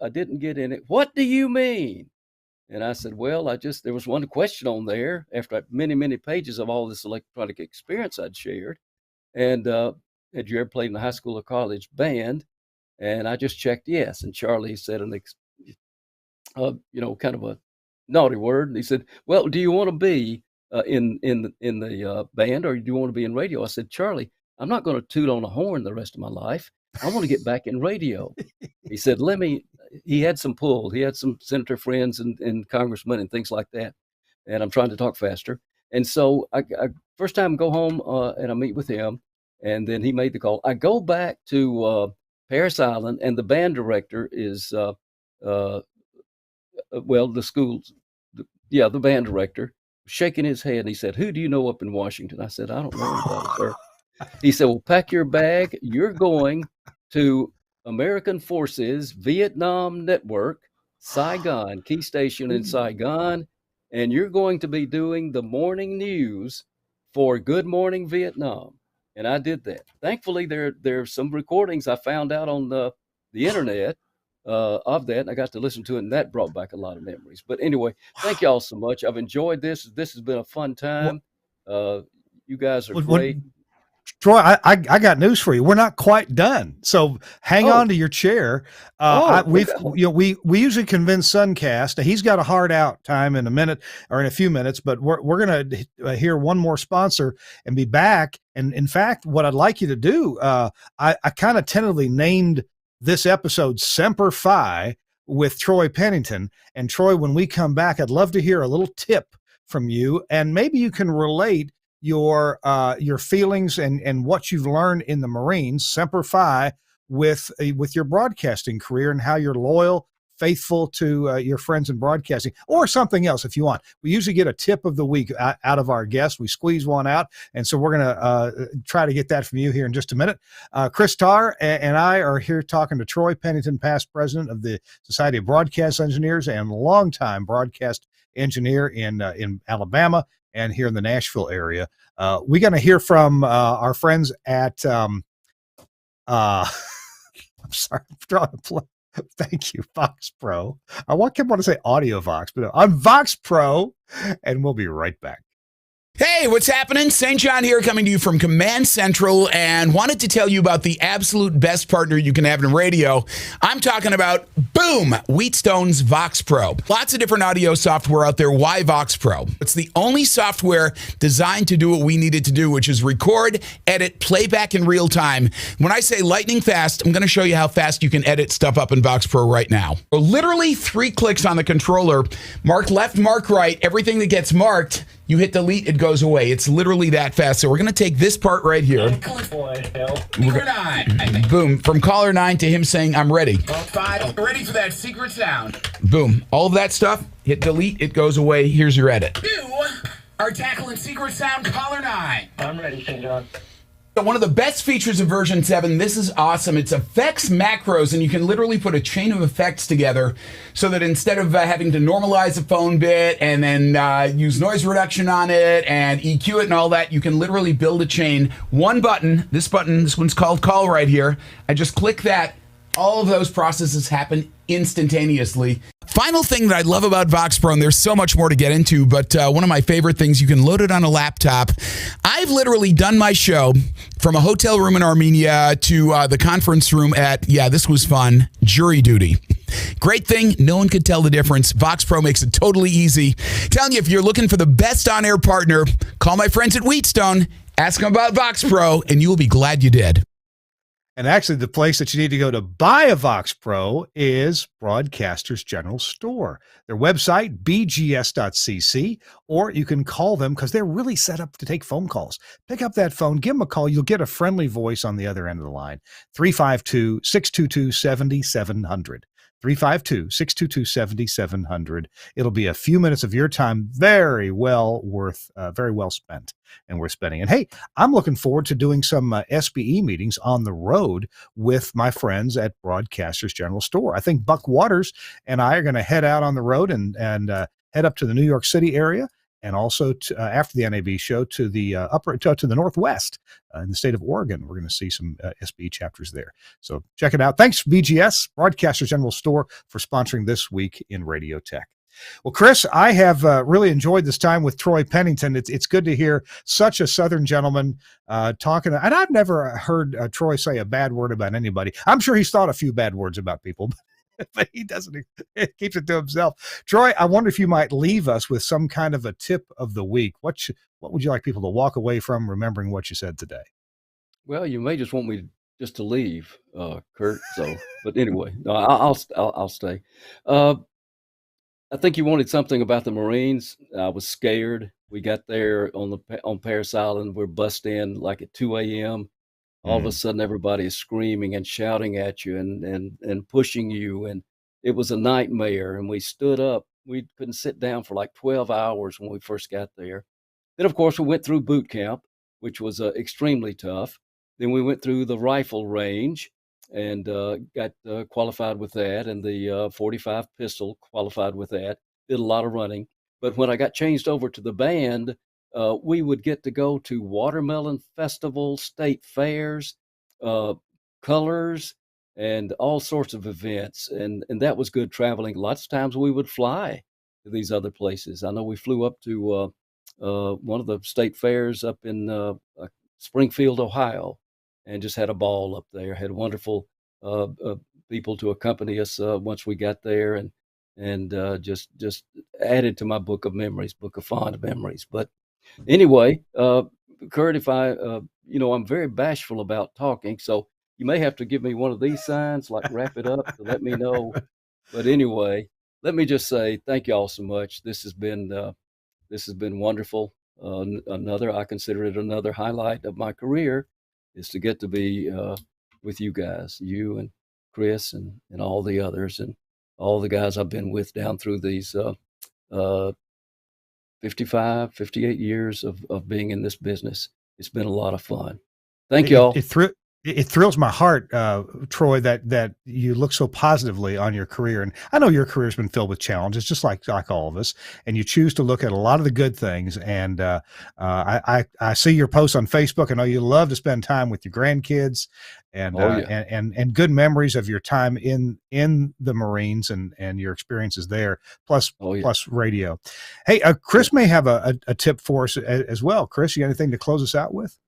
I didn't get in it. What do you mean?" And I said, "Well, there was one question on there after many pages of all this electronic experience I'd shared, and had you ever played in a high school or college band?" And I just checked yes. And Charlie said kind of a naughty word. And he said, "Well, do you want to be in the band, or do you want to be in radio?" I said, "Charlie, I'm not going to toot on a horn the rest of my life. I want to get back in radio." He said, "Let me." He had some pull. He had some senator friends and congressmen and things like that. And I'm trying to talk faster. And so I first time go home and I meet with him, and then he made the call. I go back to Paris Island, and the band director is uh, the school's, the band director, shaking his head. And he said, "Who do you know up in Washington?" I said, "I don't know anybody, sir." He said, "Well, pack your bag. You're going to American Forces Vietnam Network, Saigon, key station in Saigon, and you're going to be doing the morning news for Good Morning Vietnam." And I did that. Thankfully, there's some recordings I found out on the internet of that, and I got to listen to it, and that brought back a lot of memories. But anyway, thank y'all so much. I've enjoyed this. This has been a fun What, time. Uh, you guys are what great. Troy, I got news for you. We're not quite done, so hang on to your chair. We usually convince Suncast. He's got a hard out time in a minute or in a few minutes, but we're going to hear one more sponsor and be back. And in fact, what I'd like you to do, I kind of tentatively named this episode Semper Fi with Troy Pennington. And Troy, when we come back, I'd love to hear a little tip from you, and maybe you can relate your feelings and what you've learned in the Marines, Semper Fi, with your broadcasting career and how you're loyal, faithful to your friends in broadcasting, or something else if you want. We usually get a tip of the week out of our guests. We squeeze one out, and so we're going to try to get that from you here in just a minute. Chris Tarr and I are here talking to Troy Pennington, past president of the Society of Broadcast Engineers and longtime broadcast engineer in Alabama and here in the Nashville area. We're going to hear from our friends at, I'm sorry, I'm drawing a play. Thank you, Vox Pro. I kept wanting to say Audio Vox, but I'm Vox Pro, and we'll be right back. Hey, what's happening? St. John here, coming to you from Command Central, and wanted to tell you about the absolute best partner you can have in radio. I'm talking about, boom, Wheatstone's Vox Pro. Lots of different audio software out there. Why Vox Pro? It's the only software designed to do what we needed to do, which is record, edit, playback in real time. When I say lightning fast, I'm going to show you how fast you can edit stuff up in Vox Pro right now. So literally 3 clicks on the controller, mark left, mark right, everything that gets marked, you hit delete, it goes away. It's literally that fast. So we're going to take this part right here. Boom. From caller 9 to him saying, I'm ready. 5, ready for that secret sound. Boom. All of that stuff, hit delete, it goes away. Here's your edit. You are tackling secret sound, caller 9. I'm ready, St. John. So one of the best features of version 7, this is awesome. It's effects macros, and you can literally put a chain of effects together so that instead of having to normalize a phone bit and then use noise reduction on it and EQ it and all that, you can literally build a chain. One button, this one's called call right here. I just click that. All of those processes happen instantaneously. Final thing that I love about Vox Pro, and there's so much more to get into, but one of my favorite things, you can load it on a laptop. I've literally done my show from a hotel room in Armenia to the conference room at, this was fun, jury duty. Great thing, no one could tell the difference. Vox Pro makes it totally easy. Telling you, if you're looking for the best on-air partner, call my friends at Wheatstone, ask them about Vox Pro, and you will be glad you did. And actually, the place that you need to go to buy a Vox Pro is Broadcasters General Store. Their website, bgs.cc, or you can call them because they're really set up to take phone calls. Pick up that phone, give them a call. You'll get a friendly voice on the other end of the line. 352-622-7700. 352-622-7700. It'll be a few minutes of your time, very well spent, and we're spending. And hey, I'm looking forward to doing some SBE meetings on the road with my friends at Broadcasters General Store. I think Buck Waters and I are going to head out on the road and head up to the New York City area, and also to, after the NAB show to the to the Northwest in the state of Oregon. We're going to see some SBE chapters there. So check it out. Thanks, BGS, Broadcasters General Store, for sponsoring this week in Radio Tech. Well, Chris, I have really enjoyed this time with Troy Pennington. It's good to hear such a Southern gentleman talking. And I've never heard Troy say a bad word about anybody. I'm sure he's thought a few bad words about people, but he doesn't. He keeps it to himself. Troy, I wonder if you might leave us with some kind of a tip of the week. What would you like people to walk away from remembering what you said today? Well, you may just want me just to leave, Kurt. So, but anyway, no, I'll stay. I think you wanted something about the Marines. I was scared. We got there on Parris Island. We're bussed in like at 2 a.m. All of a sudden, everybody is screaming and shouting at you and pushing you, and it was a nightmare. And we stood up. We couldn't sit down for like 12 hours when we first got there. Then, of course, we went through boot camp, which was extremely tough. Then we went through the rifle range and got qualified with that, and the 45 pistol, qualified with that. Did a lot of running. But when I got changed over to the band, we would get to go to watermelon festivals, state fairs, colors, and all sorts of events. And that was good traveling. Lots of times we would fly to these other places. I know we flew up to one of the state fairs up in Springfield, Ohio, and just had a ball up there. Had wonderful people to accompany us once we got there, and just added to my book of memories, book of fond memories. But anyway, Kurt, if I'm very bashful about talking, so you may have to give me one of these signs, like wrap it up, to let me know. But anyway, let me just say thank you all so much. This has been wonderful. I consider it another highlight of my career, is to get to be with you guys, you and Chris and all the others, and all the guys I've been with down through these 55, 58 years of being in this business. It's been a lot of fun. Thank you all. It thrills my heart, Troy, that you look so positively on your career. And I know your career has been filled with challenges, just like all of us. And you choose to look at a lot of the good things. And I see your posts on Facebook. I know you love to spend time with your grandkids, and and good memories of your time in the Marines and your experiences there, plus radio. Hey, Chris may have a tip for us as well. Chris, you got anything to close us out with?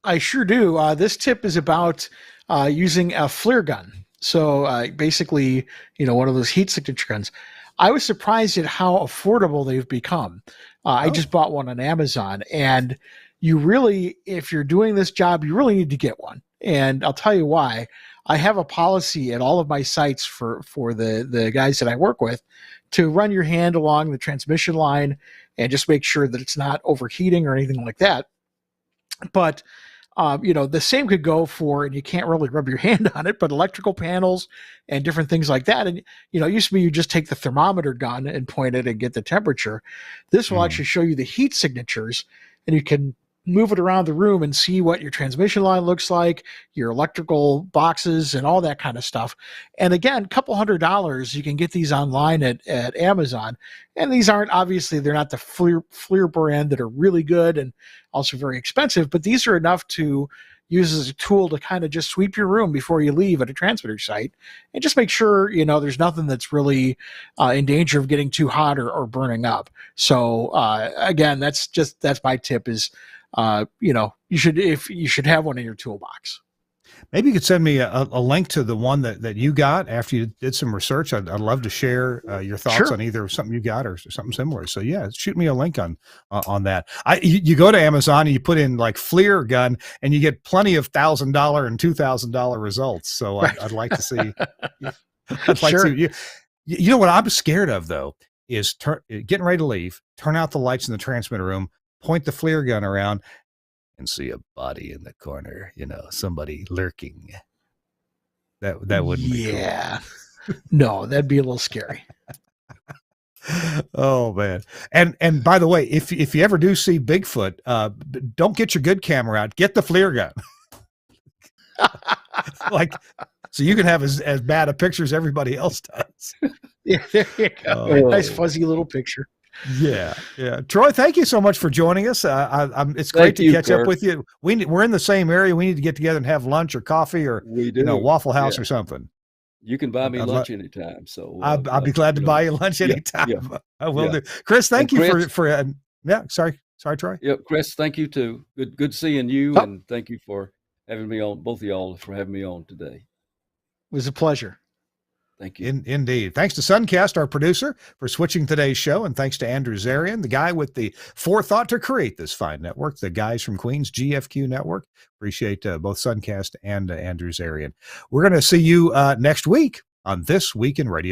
I sure do. This tip is about using a FLIR gun. So basically, one of those heat signature guns. I was surprised at how affordable they've become. I just bought one on Amazon, and you really, if you're doing this job, you really need to get one. And I'll tell you why. I have a policy at all of my sites for the guys that I work with to run your hand along the transmission line and just make sure that it's not overheating or anything like that. But the same could go for, and you can't really rub your hand on it, but electrical panels and different things like that. And, it used to be you just take the thermometer gun and point it and get the temperature. This will actually show you the heat signatures, and you can move it around the room and see what your transmission line looks like, your electrical boxes, and all that kind of stuff. And again, $200, you can get these online at Amazon. And these aren't, obviously, they're not the FLIR brand that are really good and also very expensive, but these are enough to use as a tool to kind of just sweep your room before you leave at a transmitter site and just make sure, there's nothing that's really in danger of getting too hot or burning up. So again, that's my tip is, you should have one in your toolbox. Maybe you could send me a link to the one that you got after you did some research. I'd love to share your thoughts on either something you got or something similar. So yeah, shoot me a link on that. You go to Amazon and you put in like FLIR gun and you get plenty of $1,000 and $2,000 results. So I'd like to see. I'd like to. You know what I'm scared of though is getting ready to leave. Turn out the lights in the transmitter room. Point the FLIR gun around. And see a body in the corner, somebody lurking. That wouldn't be cool. No, that'd be a little scary. Oh man. And by the way, if you ever do see Bigfoot, don't get your good camera out, get the FLIR gun. So you can have as bad a picture as everybody else does. Yeah, there you go. Nice fuzzy little picture. Yeah. Troy, thank you so much for joining us. It's great to catch up with you. We're in the same area. We need to get together and have lunch or coffee or Waffle House or something. You can buy me lunch anytime. So I'll be glad to buy you lunch anytime. Yeah. I will do. Chris, thank you for sorry, Troy. Yeah, Chris, thank you too. Good seeing you, and thank you for having me on. Both of y'all for having me on today. It was a pleasure. Thank you. Indeed. Thanks to Suncast, our producer, for switching today's show. And thanks to Andrew Zarian, the guy with the forethought to create this fine network, the guys from Queens GFQ Network. Appreciate both Suncast and Andrew Zarian. We're going to see you next week on This Week in Radio